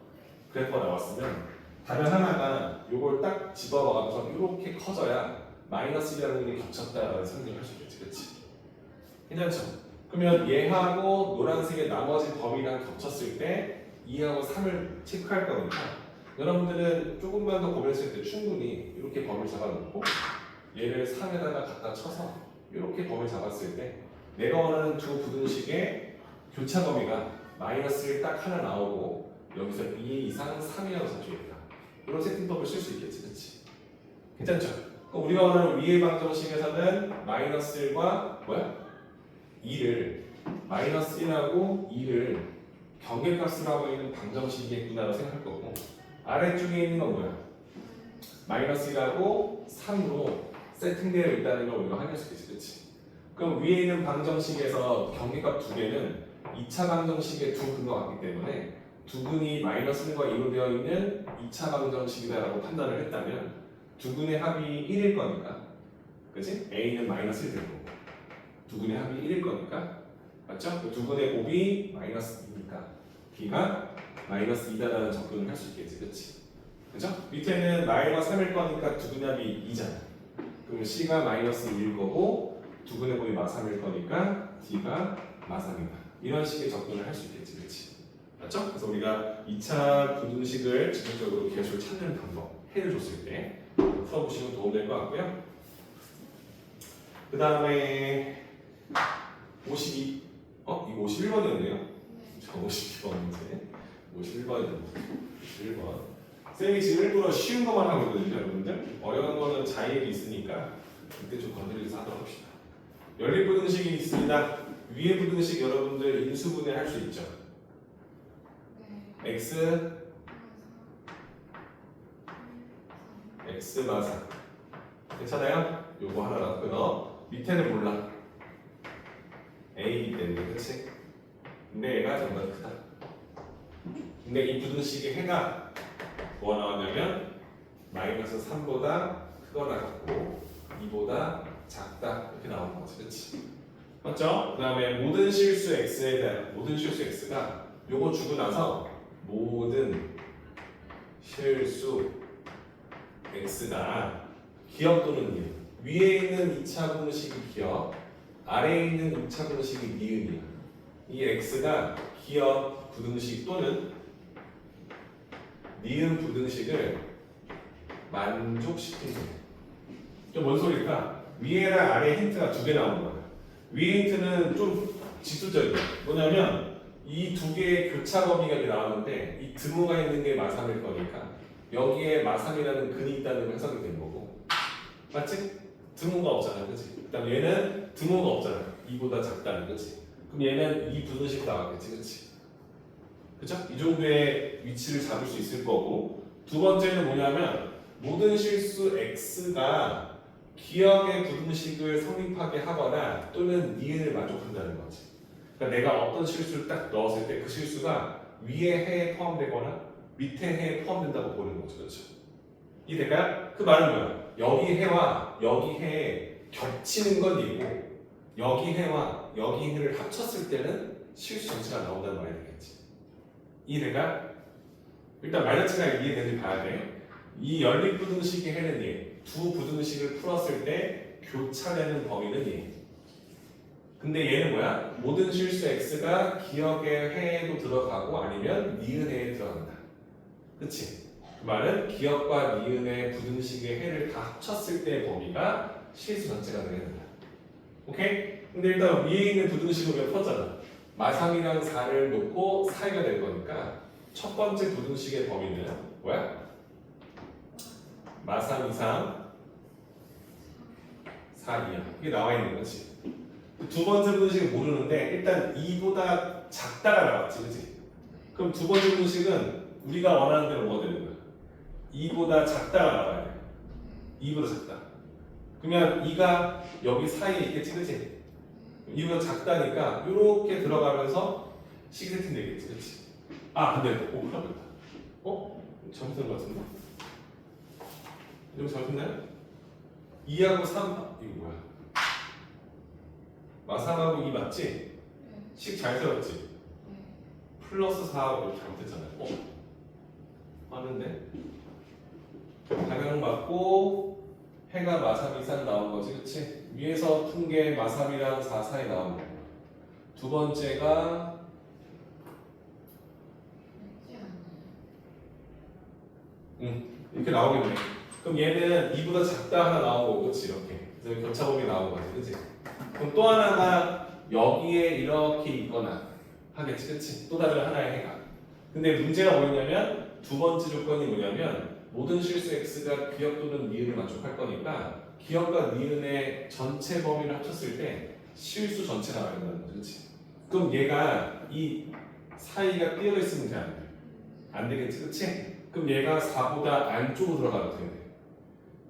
그래프가 나왔으면 다른 하나가 이걸 딱 집어넣어서 이렇게 커져야 마이너스 1이라는 게 겹쳤다라는 설명을 할 수 있겠지, 그렇지? 괜찮죠? 그러면 얘하고 노란색의 나머지 범위랑 겹쳤을 때 2하고 3을 체크할 거니까 여러분들은 조금만 더 고민했을 때 충분히 이렇게 범위를 잡아놓고 얘를 3에다가 갖다 쳐서 이렇게 범위를 잡았을 때 내가 원하는 두 부등식의 교차 범위가 마이너스 1 딱 하나 나오고 여기서 2 이상 3이라고 잡혀있다. 이런 세팅법을 쓸 수 있겠지, 그렇지? 괜찮죠? 그럼 우리가 원하는 위의 방정식에서는 마이너스 1과 뭐야? 2를 마이너스 1하고 2를 경계값으로 하고 있는 방정식이겠구나라고 생각할 거고 아래쪽에 있는 건 뭐야? 마이너스 1하고 3으로 세팅되어 있다는 걸 우리가 확인할 수 있겠지, 그렇지? 그럼 위에 있는 방정식에서 경계값 두 개는 2차 방정식의 두 근과 같기 때문에 두 근이 마이너스 1과 2로 되어 있는 2차 방정식이다라고 판단을 했다면 두 근의 합이 1일 거니까 그치? A는 마이너스 1 될 거고 두 근의 합이 1일 거니까 맞죠? 그 두 근의 곱이 마이너스 2니까 B가 마이너스 2다라는 접근을 할 수 있겠지, 그치? 그죠? 밑에는 마이너스 3일 거니까 두 근의 합이 2잖아. 그럼 C가 마이너스 2일 거고 두 근의 곱이 마3일 거니까 D가 마3이다. 이런 식의 접근을 할 수 있겠지, 그치? 맞죠? 그래서 우리가 2차 부등식을 지속적으로 계속 찾는 방법, 해를 줬을 때 풀어보시면 도움될 것 같고요. 그 다음에 52, 이거 51번이었네요? 저 52번 문제. 51번이었는데. 51번. 쌤이 지금 일부러 쉬운 것만 하고 있거든요, 여러분들. 어려운 거는 자의력이 있으니까 그때 좀 건드리면서 하도록 합시다. 연립부등식이 있습니다. 위의 부등식 여러분들 인수분해 할 수 있죠. 네. x x 마상. 괜찮아요? 요거 하나 끊어. 밑에는 몰라. a이기 때문에, 그치? 근데 얘가 정말 크다. 근데 이 부등식의 해가 뭐가 나왔냐면 마이너스 3보다 크거나 같고 2보다 작다 이렇게 나오는 거지, 그치? 맞죠? 그 다음에 모든 실수 x에 대한 모든 실수 x가 요거 주고 나서 모든 실수 x가 기억 또는 니은. 위에 있는 2차 분식이 기억, 아래에 있는 2차 분식이 니은이야. 이 x가 기억 부등식 또는 니은 부등식을 만족시키는 거야. 이게 뭔 소리일까? 위에랑 아래 힌트가 두 개 나오는 거야. 위에 힌트는 좀 지수적이야. 뭐냐면 이 두 개의 교차 범위가 이렇게 나왔는데 이 등호가 있는 게 마삼일 거니까 여기에 마삼이라는 근이 있다는 걸 해석이 된 거고, 맞지? 등호가 없잖아, 그렇지? 그다음 얘는 등호가 없잖아. 2보다 작다는 거지. 그럼 얘는 이 부등식 나왔겠지, 그렇지? 그죠? 이 정도의 위치를 잡을 수 있을 거고, 두 번째는 뭐냐면 모든 실수 x가 기억의 부등식을 성립하게 하거나 또는 니은을 만족한다는 거지. 그러니까 내가 어떤 실수를 딱 넣었을 때 그 실수가 위에 해에 포함되거나 밑에 해에 포함된다고 보는 거죠, 그렇죠? 이해될까요? 그 말은 뭐야? 여기 해와 여기 해에 겹치는 건 얘고 여기 해와 여기 해를 합쳤을 때는 실수 전체가 나온다는 말이 되겠지. 이해될까요? 일단 말자체가 이해되는지 봐야 돼. 이 연립 부등식의 해는 얘, 두 부등식을 풀었을 때 교차되는 범위는 얘. 근데 얘는 뭐야? 모든 실수 x가 기억의 해에도 들어가고 아니면 니은 해에 들어간다. 그치? 그 말은 기억과 니은의 부등식의 해를 다 합쳤을 때의 범위가 실수 전체가 되게 된다. 오케이? 근데 일단 위에 있는 부등식을 우리가 풀었잖아. 마삼이랑 4를 놓고 사이가 될 거니까 첫 번째 부등식의 범위는 뭐야? 마삼 이상 4 이하. 이게 나와 있는 거지. 두 번째 부등식은 모르는데 일단 2보다 작다가 나왔지, 그치? 그럼 두 번째 부등식은 우리가 원하는 대로 뭐가 되는 거야? 2보다 작다가 나와야 돼. 2보다 작다. 그러면 2가 여기 사이에 있겠지, 그치? 2보다 작다니까 이렇게 들어가면서 식 세팅 되겠지, 그치? 아, 근데 큰일 났다. 잘못된 것 같은데? 이거 잘못했나요? 2하고 3, 이거 뭐야? 마삼하고 2 맞지? 식 잘 세웠지? 플러스 4하고 이렇게 잘못했잖아요. 맞는데? 방향 맞고 해가 마삼 이상 나온 거지, 그치? 위에서 푼 게 마삼이랑 4 사이 나온 거고, 두 번째가 이렇게 나오겠네. 그럼 얘는 2보다 작다 하나 나오고, 그치? 이렇게. 그래서 교차범위 나온 거지, 그치? 그럼 또 하나가 여기에 이렇게 있거나 하겠지, 그치? 또 다른 하나의 해가. 근데 문제가 뭐냐면 두 번째 조건이 뭐냐면 모든 실수 x가 기억 또는 니은을 만족할 거니까 기억과 니은의 전체 범위를 합쳤을 때 실수 전체가 나와야 된다는 거지, 그치? 그럼 얘가 이 사이가 띄어 있으면 돼, 안 돼? 안 되겠지, 그치? 그럼 얘가 4보다 안쪽으로 들어가도 어떻게 돼?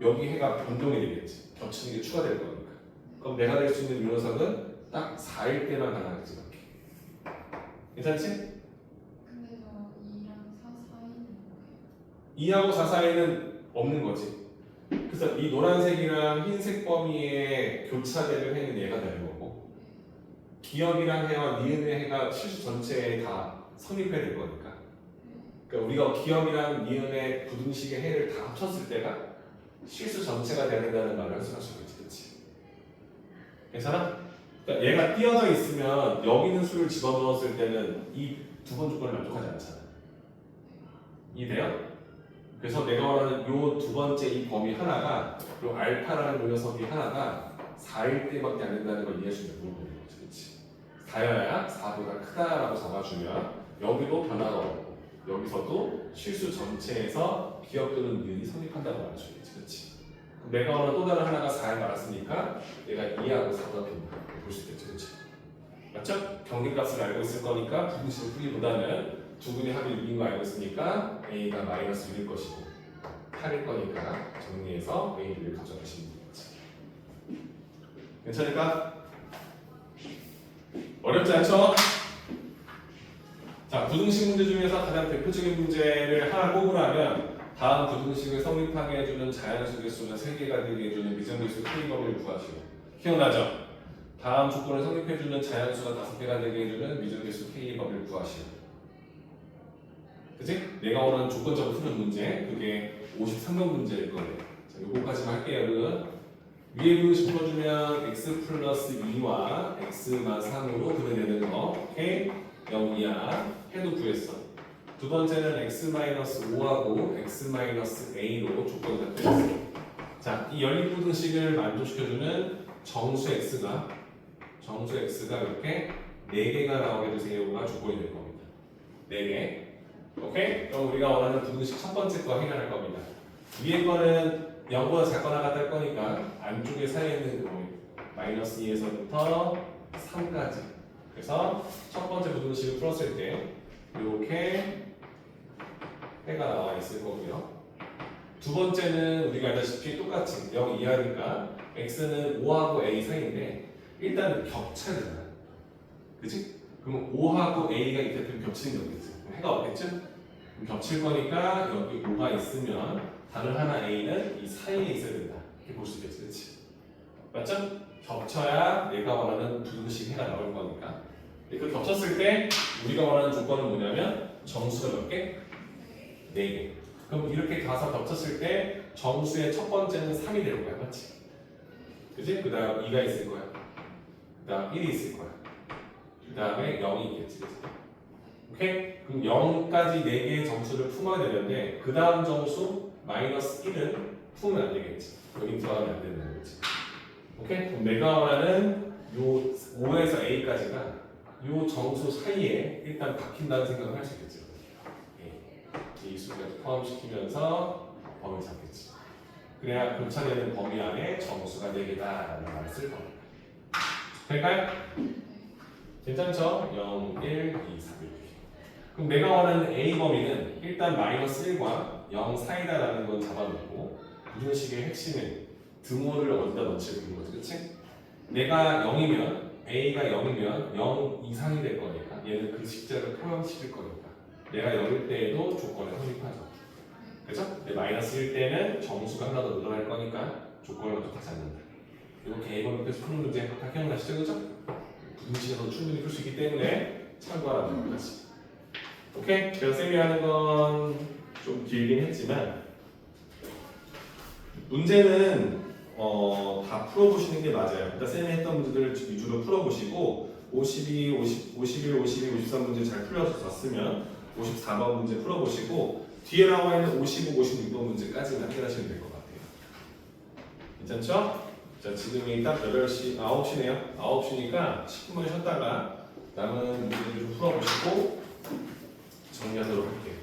여기 해가 변동이 되겠지. 겹치는 게 추가될 거니까. 그럼 내가 될 수 있는 유효석은 딱 4일 때만 가능하겠지, 이렇게. 괜찮지? 근데 저 2랑 4 사이는 뭐예요? 2하고 4 사이는 없는 거지. 그래서 이 노란색이랑 흰색 범위에 교차되는 해는 얘가 되는 거고, 기억이랑 해와 니은의 해가 실수 전체에 다 성립해야 될 거니까. 그러니까 우리가 기억이랑 니은의 부등식의 해를 다 합쳤을 때가 실수 전체가 돼야 된다는 말을 해석할 수 있겠지, 그치? 괜찮아? 그러니까 얘가 띄어져 있으면 여기 있는 수를 집어넣었을 때는 이 두 번 조건을 만족하지 않잖아. 이해돼요? 그래서 내가 원하는 요 두 번째 이 범위 하나가 요 알파라는 녀석이 하나가 4일 때밖에 안 된다는 걸 이해할 수 있는 부분인 거지, 그치? 4여야 4보다 크다라고 잡아주면 여기도 변화가 없고 여기서도 실수 전체에서 기억 또는 니은이 성립한다고 말해주겠지, 그치? 그럼 내가 원하는 또 다른 하나가 4에 나왔으니까 얘가 2하고 4보다 빈다 볼 수 있겠지, 그치? 맞죠? 경계값을 알고 있을 거니까 부등식을 풀기보다는 두 근의 합이 6인 거 알고 있으니까 a가 마이너스 6일 것이고 8일 거니까 정리해서 A를 가져가시면 되겠지. 괜찮을까? 어렵지 않죠? 자, 부등식 문제 중에서 가장 대표적인 문제를 하나 꼽으라면 다음 부등식을 성립하게 해주는 자연수 개수는 3개가 되게 해주는 미정계수 K 범위를 구하시오. 기억나죠? 다음 조건을 성립해주는 자연수가 5개가 되게 해주는 미정계수 K 범위를 구하시오. 그치? 내가 원하는 조건적으로 푸는 문제, 그게 53번 문제일 거예요. 자, 요거까지만 할게요. 위에 부등식 풀어주면 x 플러스 2와 x만 3으로 그려내는 거, 오케이? 0 이하 해도 구했어. 두 번째는 x 마이너스 5하고 x 마이너스 a로 조건이 다 되었어. 자, 이 연립 부등식을 만족시켜주는 정수 x가 이렇게 4개가 나오게 되세요가 조건이 될 겁니다. 4개. 오케이? 그럼 우리가 원하는 부등식 첫 번째 거 해결할 겁니다. 위에 거는 0보다 작거나 같을 거니까 안쪽에 사이에 있는 거 마이너스 2에서부터 3까지. 그래서 첫 번째 부등식을 풀었을 때 이렇게 해가 나와 있을 거고요. 두 번째는 우리가 알다시피 똑같이 0 이하니까 x는 5하고 a 사이인데 일단 겹쳐야 그치? 그럼 5하고 a가 이때쯤 겹치는 거겠지. 해가 없겠죠? 그럼 겹칠 거니까 여기 5가 있으면 다른 하나 a는 이 사이에 있어야 된다. 이렇게 볼 수 있겠지, 그렇지? 맞죠? 겹쳐야 내가 원하는 부등식 해가 나올 거니까. 그 겹쳤을 때 우리가 원하는 조건은 뭐냐면 정수가 몇 개? 4개. 그럼 이렇게 가서 겹쳤을 때 정수의 첫 번째는 3이 될 거야, 맞지? 그지? 그 다음 2가 있을 거야. 그 다음 1이 있을 거야. 그 다음에 0이 있겠지, 그지? 오케이? 그럼 0까지 4개의 정수를 품어야 되는데 그 다음 정수 마이너스 1은 품으면 안 되겠지. 여기 들어가면 안 된다는 거지. 오케이? 그럼 내가 원하는 요 5에서 a까지가 요 정수 사이에 일단 박힌다는 생각을 할 수 있겠죠. 이 수까지 포함시키면서 범위 잡겠지. 그래야 교차되는 범위 안에 정수가 4개다라는 말을 쓸 겁니다. 될까요? 괜찮죠? 0, 1, 2, 3 이렇게. 그럼 내가 원하는 A 범위는 일단 마이너스 1과 0 사이다라는 건 잡아놓고 부등식의 핵심은 등호를 어디다 넣지 그런 거지, 그치? 내가 0이면 A가 0이면 0 이상이 될 거니까 얘는 그 식자를 포함시킬 거니까 내가 0일 때에도 조건을 성립하죠. 그죠? 근데 마이너스 1 때는 정수가 하나 더 늘어날 거니까 조건을 똑같이 않는다. 이렇게 A 범위에서 푸는 문제 다 기억나시죠? 그죠? 부등식에서 충분히 풀 수 있기 때문에 참고하라는 거지. 오케이? 그래서 쌤이 하는 건 좀 길긴 했지만 문제는 다 풀어보시는 게 맞아요. 일단 쌤이 했던 문제들 위주로 풀어보시고 52, 51, 53 문제 잘 풀어졌으면 54번 문제 풀어보시고 뒤에 나와 있는 55, 56번 문제까지만 해결하시면 될 것 같아요. 괜찮죠? 자, 지금이 딱 8시, 9시네요. 9시니까 10분만 쉬었다가 남은 문제들 좀 풀어보시고 정리하도록 할게요.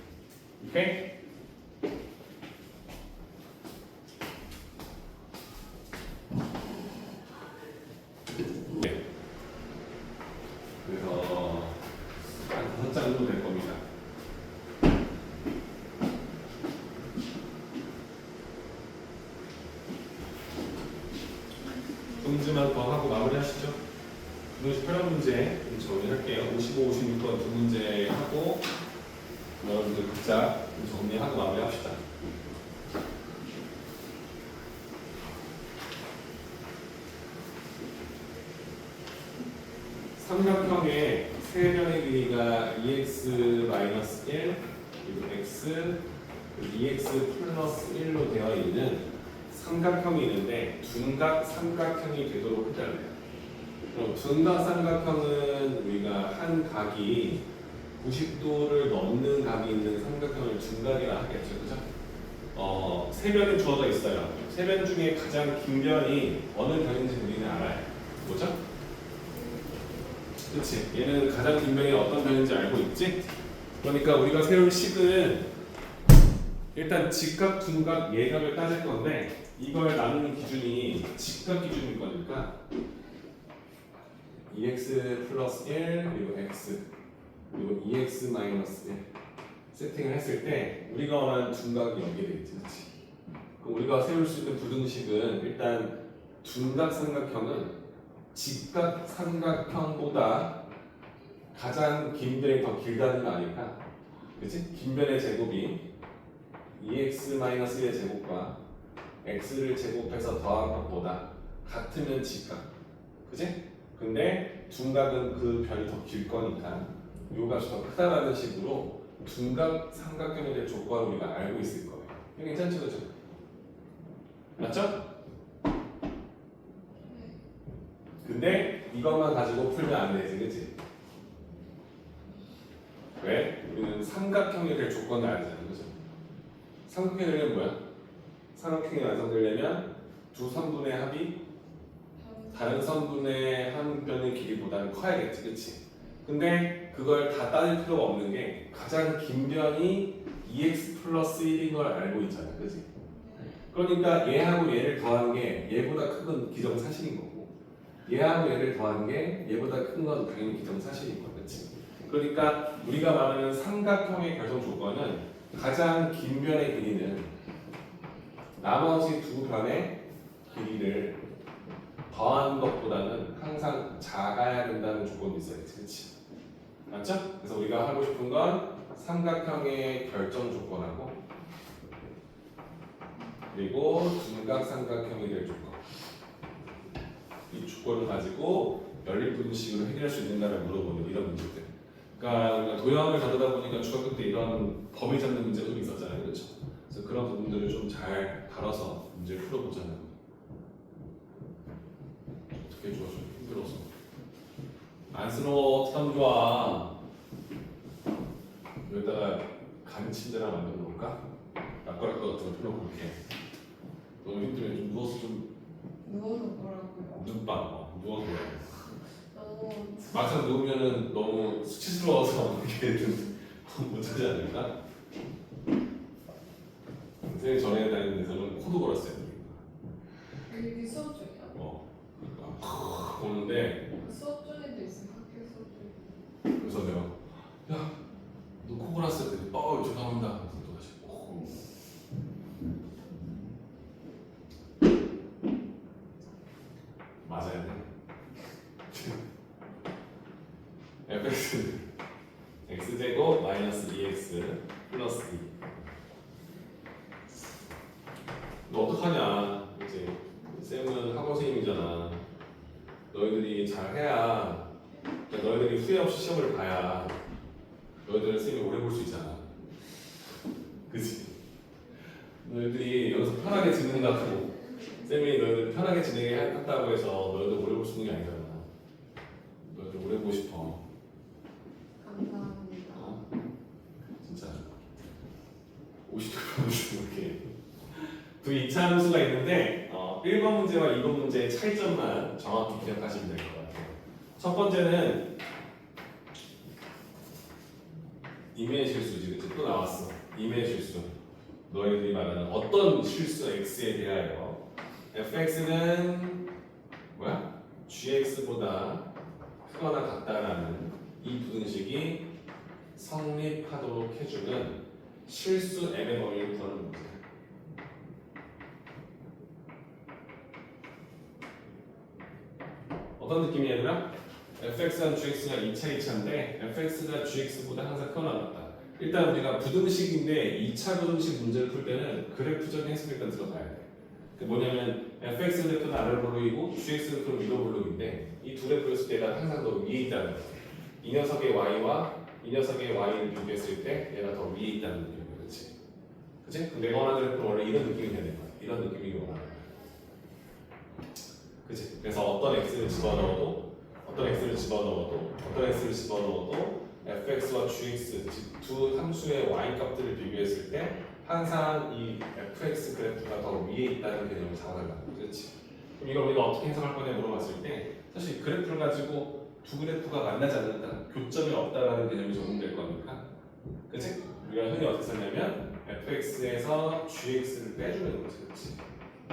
오케이? 네. 그래서 한 5장 정도 될 겁니다. 문제만 더 하고 마무리하시죠. 부등식 활용 문제 정리할게요. 55, 56번 두 문제 하고 여러분들 각자 정리하고 마무리합시다. 삼각형의 세변의 길이가 2x-1 그리고 x 2x 플러스 1로 되어 있는 삼각형이 있는데 둔각 삼각형이 되도록 해달래요. 그럼 둔각 삼각형은 우리가 한 각이 90도를 넘는 각이 있는 삼각형을 둔각이라 하겠죠, 그죠? 세 변이 주어져 있어요. 세 변 중에 가장 긴 변이 어느 변인지 우리는 알아요. 뭐죠? 그렇지. 얘는 가장 긴 변이 어떤 변인지 알고 있지? 그러니까 우리가 세울 식은 일단 직각, 둔각, 예각을 따질 건데 이걸 나누는 기준이 직각 기준일 거니까 2x 플러스 1 그리고 x 그리고 2x 마이너스 1 세팅을 했을 때 우리가 원하는 둔각이 여기에 되겠지, 그렇지? 그럼 우리가 세울 수 있는 부등식은 일단 둔각삼각형은 직각삼각형보다 가장 긴 변이 더 길다는 거 아닐까? 그치? 긴 변의 제곱이 2x-1의 제곱과 x를 제곱해서 더한 것보다 같으면 직각. 그치? 근데 둔각은 그 변이 더 길 거니까 요 값이 더 크다라는 식으로 둔각 삼각형에 대한 조건을 우리가 알고 있을 거예요. 이거 괜찮죠? 그죠? 맞죠? 근데 이것만 가지고 풀면 안 되지, 그치? 왜? 우리는 삼각형에 대한 조건을 알잖아, 그죠? 삼각형이 되려면 뭐야? 삼각형이 완성되려면 두 선분의 합이 다른 선분의 한 변의 길이보다는 커야겠지, 그치? 근데 그걸 다 따질 필요가 없는 게 가장 긴 변이 2x 플러스 1인 걸 알고 있잖아, 그치? 그러니까 얘하고 얘를 더하는 게 얘보다 큰 건 기정사실인 거고 얘하고 얘를 더하는 게 얘보다 큰 건 당연히 기정사실인 거야, 그치? 그러니까 우리가 말하는 삼각형의 결정 조건은 가장 긴 변의 길이는 나머지 두 변의 길이를 더한 것보다는 항상 작아야 된다는 조건이 있어야지, 그렇지? 맞죠? 그래서 우리가 하고 싶은 건 삼각형의 결정 조건하고 그리고 둔각 삼각형이 될 조건, 이 조건을 가지고 연립분식으로 해결할 수 있는가를 물어보는 이런 문제들. 그러니까 우리가 도형을 다루다 보니까 중학교 때 이런 범위 잡는 문제가 좀 있었잖아요, 그렇죠? 그래서 그런 부분들을 좀 잘 다뤄서 문제를 풀어보자는. 어떻게 좋아? 좀 힘들어서. 안쓰러워. 어떻게 하면 좋아? 여기다가 간침대나 만들어 놓을까? 락거락거 같은 거 펴놓고 이렇게. 너무 힘들면 좀 누워서 좀 누워서 뭐라고요? 눈빵 누워서 그래. 너무 막상 누우면은 너무 수치스러워서 이렇게 못하지 않을까? 선생님 전에 다니는 데서는 코도 골았어요. 여기 수업 중이야? 그러니까 오는데 수업 중에도 있어. 학교 수업 중. 그래서 내가 야, 너 코 골았을 때 죄송합니다. 그래서 또 다시 맞아야 돼. fx x제곱 마이너스 2x 플러스 2. 너 어떡하냐? 이제 쌤은 학원 선생님이잖아. 너희들이 잘해야, 그러니까 너희들이 후회 없이 시험을 봐야 너희들은 쌤이 오래 볼 수 있잖아. 그치? 너희들이 여기서 편하게 지낸다고 쌤이 너희들 편하게 진행한다고 해서 너희들 오래 볼 수 있는 게 아니잖아. 너희들 오래 보고 싶어. 감사합니다. 진짜 50도 이렇게 두 2차 함수가 있는데 1번 문제와 2번 문제의 차이점만 정확히 기억하시면 될 것 같아요. 첫 번째는 임의 실수지, 그치? 또 나왔어. 임의 실수. 너희들이 말하는 어떤 실수 x에 대하여 fx는 뭐야? gx보다 크거나 같다라는 이 부등식이 성립하도록 해주는 실수 m의 범위를 구하는 문제. 어떤 느낌이야, 얘들아? fx랑 gx가 2차, 2차인데 fx가 gx보다 항상 크거나 같다. 일단 우리가 부등식인데 2차 부등식 문제를 풀 때는 그래프적인 해석을 일단 들어가야 돼. 그 뭐냐면 fx 그래프는 아래로 보이고 gx 그래프는 위로 보이는데 이 두 그래프를 쓸 때가 항상 더 위에 있다는 거야. 이 녀석의 y와 이 녀석의 y를 비교했을 때 얘가 더 위에 있다는 느낌이야, 그렇지? 그치? 그럼 내가 원하는 그래프는 원래 이런 느낌이 되는 거야. 이런 느낌이 원하는 거야. 그치? 그래서 어떤 x를 집어넣어도 fx와 gx 즉 두 함수의 y 값들을 비교했을 때 항상 이 fx 그래프가 더 위에 있다는 개념을 잡아달라고. 그렇지? 그럼 이걸 우리가 어떻게 해석할 거냐 물어봤을 때 사실 그래프를 가지고 두 그래프가 만나지 않는다, 교점이 없다라는 개념이 적용될 거니까. 그치? 우리가 흔히 어떻게 썼냐면 fx에서 gx를 빼주는 거지. 그렇지?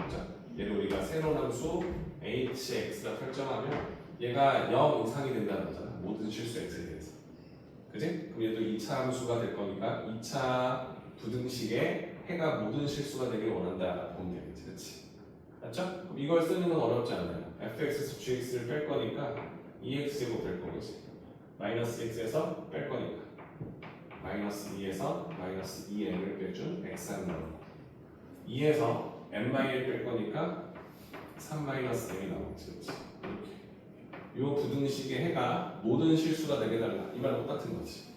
자, 얘를 우리가 새로운 함수 hx가 설정하면 얘가 0 이상이 된다는 거잖아. 모든 실수 x에 대해서. 그지? 그럼 얘도 2차 함수가 될 거니까 2차 부등식에 해가 모든 실수가 되길 원한다 보면 되겠지, 그렇지? 맞죠? 그럼 이걸 쓰는 건 어렵지 않아요. fx에서 gx를 뺄 거니까 2x제곱 될 거겠지. 마이너스 x에서 뺄 거니까 마이너스 2에서 마이너스 2n을 빼준 x는 나오고 2에서 n-1 뺄 거니까 3-n이 나오겠지, 그렇지? 이렇게 요 부등식의 해가 모든 실수가 되게 달라. 이 말 똑같은 거지.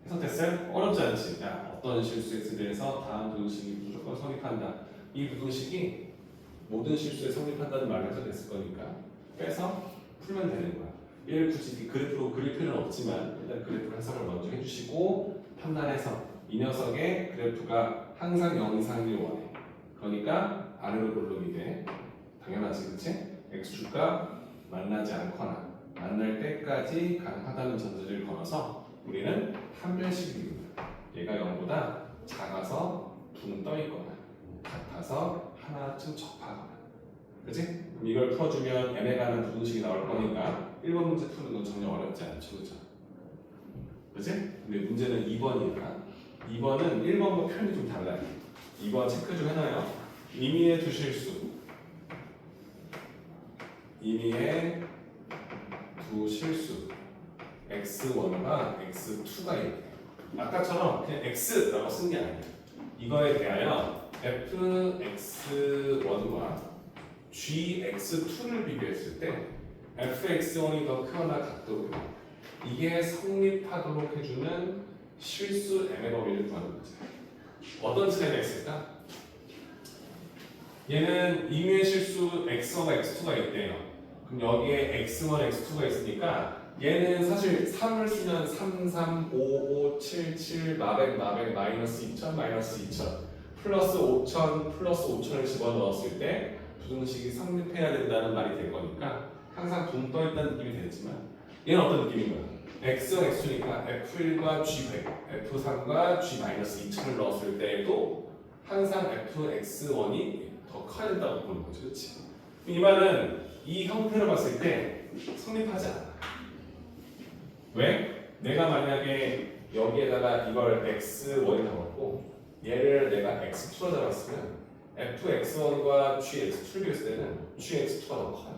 해석됐어요? 어렵지 않지? 야, 어떤 실수에 대해서 다음 부등식이 무조건 성립한다. 이 부등식이 모든 실수에 성립한다는 말을 해석됐을 거니까 빼서 풀면 되는 거야. 얘를 굳이 그래프로 그릴 필요는 없지만 일단 그래프 해석을 먼저 해주시고 판단해서 이 녀석의 그래프가 항상 0 이상을 원해. 그러니까 아래로 볼록이 돼. 당연하지, 그치? x축과 만나지 않거나 만날 때까지 가능하다는 전제를 걸어서 우리는 판별식입니다. 얘가 0보다 작아서 붕 떠있거나 같아서 하나쯤 접하거나, 그치? 그럼 이걸 풀어주면 n에 관한 부등식이 나올 거니까 1번 문제 푸는 건 전혀 어렵지 않죠, 그죠? 그치? 근데 문제는 2번이니까 2번은 1번과 표현이 좀 달라요. 2번 체크 좀 해놔요. 임의의 두 실수, 임의의 두 실수 x1과 x2가 있네요. 아까처럼 그냥 x라고 쓴 게 아니에요. 이거에 대하여 fx1과 gx2를 비교했을 때 fx1이 더 크거나 같도록 이게 성립하도록 해주는 실수 m의 범위를 구하는 거죠. 어떤 차이가 있을까? 얘는 임의의 실수 x1과 x2가 있대요. 그럼 여기에 x1, x2가 있으니까 얘는 사실 3을 쓰면 3, 3, 5, 5, 7, 7, 마백, 마이너스 2000, 마이너스 2000 플러스 5000, 플러스 5000을 집어넣었을 때 부등식이 성립해야 된다는 말이 될 거니까 항상 붕 떠있다는 느낌이 되겠지만 얘는 어떤 느낌인 거야? x와 x니까 f1과 g100, f3과 g-2000을 넣었을 때에도 항상 fx1이 더 커야 된다고 보는 거지, 그렇지? 이 말은 이 형태로 봤을 때 성립하지 않아. 왜? 내가 만약에 여기에다가 이걸 x1이 잡았고 얘를 내가 x2로 잡았으면 fx1과 gx2를 비했을 때는 gx2가 더 커요.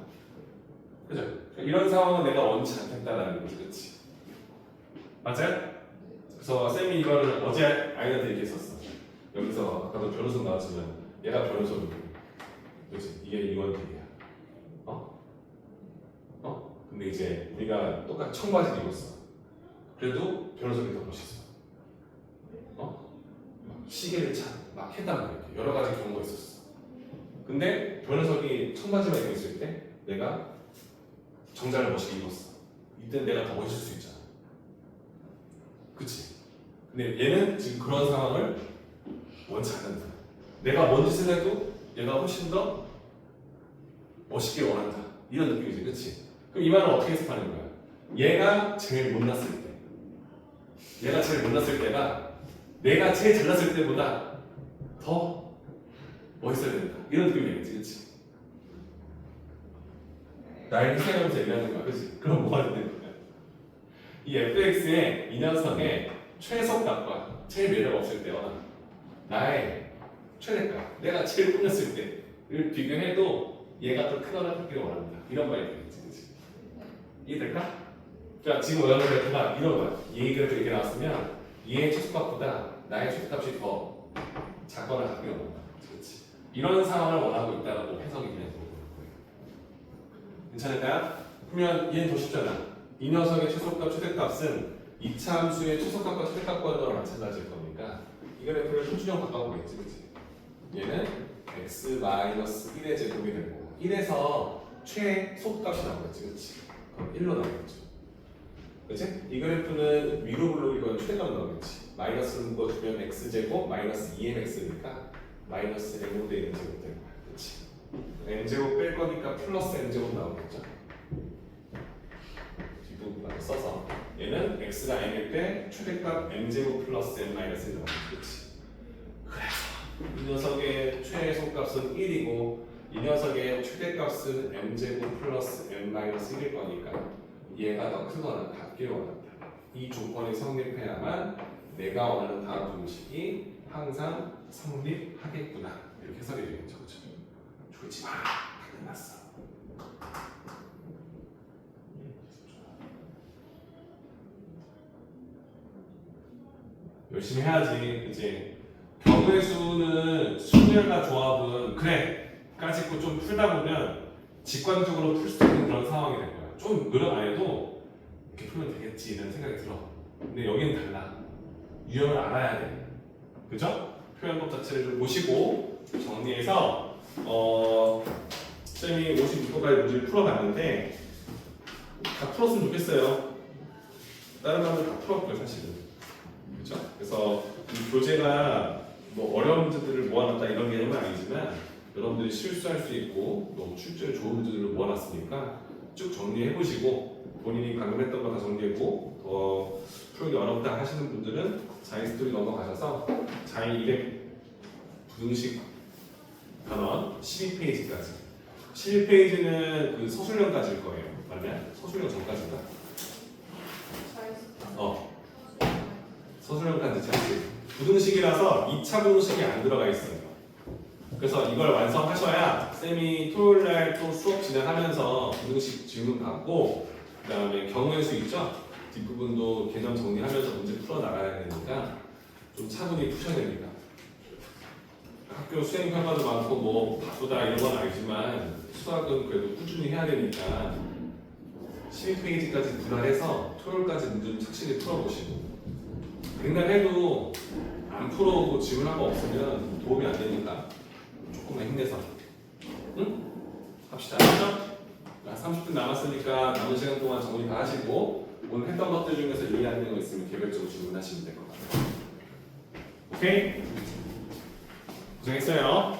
그죠? 이런 상황은 내가 원치 않겠다라는 거지, 그렇지? 맞아요? 그래서 쌤이 이거를 어제 아이한테 얘기했었어. 여기서 아까도 변호사 나왔지만 얘가 변호사로 그렇지? 이게 이원택이야. 근데 이제 우리가 똑같이 청바지를 입었어. 그래도 변호사님이 더 멋있어. 시계를 막 했단 말이야. 여러 가지 경우가 있었어. 근데 변호석이 청바지만 입고 있을 때 내가 정장을 멋있게 입었어. 이때 내가 더 멋있을 수 있잖아. 그치? 근데 얘는 지금 그런 상황을 원치 않는다. 내가 뭔 짓을 해도 얘가 훨씬 더 멋있게 원한다. 이런 느낌이지, 그치? 그럼 이 말은 어떻게 해석하는 거야? 얘가 제일 못났을 때, 얘가 제일 못났을 때가 내가 제일 잘났을 때보다 더 멋있어야 된다. 이런 느낌이겠지, 그치? 나를 희생하면서 얘기하는 거야, 그치? 그럼 뭐가 되는 거야? 이 fx의 이 녀석의 최소값과 제일 매력 없을 때와 나의 최대값, 내가 제일 꾸몄을 때를 비교해도 얘가 더 크거나 크기를 원한다. 이런 말이 되겠지, 그치? 이해될까? 자, 지금 원하는 그래프가 이런 거야. 얘 그래프 이렇게 나왔으면 얘의 최소값보다 나의 최소값이 더 작거나 같기를 원한다. 그렇지? 이런 상황을 원하고 있다고 해석이 되는 거예요. 괜찮을까요? 그러면 얘는 더 쉽잖아. 이 녀석의 최소값, 최대값은 이차 함수의 최소값과 최대값과도 마찬가지일 거니까 이 그래프를 소수점 바꿔보겠지, 그치? 얘는 x-1의 제곱이 될 거고 1에서 최소값이 나오겠지, 그치? 그럼 1로 나오겠죠. 그치? 이 그래프는 위로 블록이건 최대값 나오겠지. 마이너스를 묶어주면 x제곱 마이너스 2mx니까 마이너스 n분의 1은 제곱 될 거야. 그치? n제곱 뺄 거니까 플러스 n제곱 나오겠죠. 뒷부분만 써서 얘는 x가 n일 때 최대값 n제곱 플러스 n 마이너스 1 나오겠지. 그치? 그래서 이 녀석의 최소값은 1이고 이 녀석의 최대값은 m제곱 플러스 n 마이너스 1일 거니까 얘가 더 크거나 같기를 원한다. 이 조건이 성립해야만 내가 원하는 다음 공식이 항상 성립하겠구나. 이렇게 해석이 되겠죠. 그렇죠? 졸지 마. 다 끝났어. 열심히 해야지. 그치? 경우의 수는 순열과 조합은 그래 까짓 거 좀 풀다 보면 직관적으로 풀 수 있는 그런 상황이 될 거야. 좀 노력 안 해도 이렇게 풀면 되겠지 이런 생각이 들어. 근데 여기는 달라. 유형을 알아야 돼. 그죠? 표현법 자체를 좀 보시고 정리해서 쌤이 56번까지 문제를 풀어봤는데 다 풀었으면 좋겠어요. 다른 사람들 다 풀었고요 사실은. 그죠? 그래서 이 교재가 뭐 어려운 문제들을 모아놨다 이런 개념은 아니지만 여러분들이 실수할 수 있고 또 출제에 좋은 문제들을 모아놨으니까 쭉 정리해보시고 본인이 방금 했던 거 다 정리했고 더 풀기 어렵다 하시는 분들은 자이 스토리 넘어가셔서 자이 200 부등식 단원 12페이지까지 11페이지는 그 서술형까지일 거예요. 맞나요? 서술형 전까지인가? 서술형까지 자이 부등식이라서 2차 부등식이 안 들어가 있어요. 그래서 이걸 완성하셔야 쌤이 토요일날 또 수업 진행하면서 부등식 질문 받고 그 다음에 경우의 수 있죠? 뒷부분도 개념 정리하면서 문제 풀어나가야 되니까 좀 차분히 푸셔야 됩니다. 학교 수행 평가도 많고 뭐 바쁘다 이런 건 아니지만 수학은 그래도 꾸준히 해야 되니까 12페이지까지 분할해서 토요일까지 문제 좀 착실히 풀어보시고 백날 해도 안 풀어오고 질문한 거 없으면 도움이 안 되니까 조금만 힘내서 응? 합시다. 알았죠? 30분 남았으니까 남은 시간 동안 정리 다 하시고 오늘 했던 것들 중에서 이해하는 거 있으면 개별적으로 질문하시면 될 것 같아요. 오케이? 고생했어요.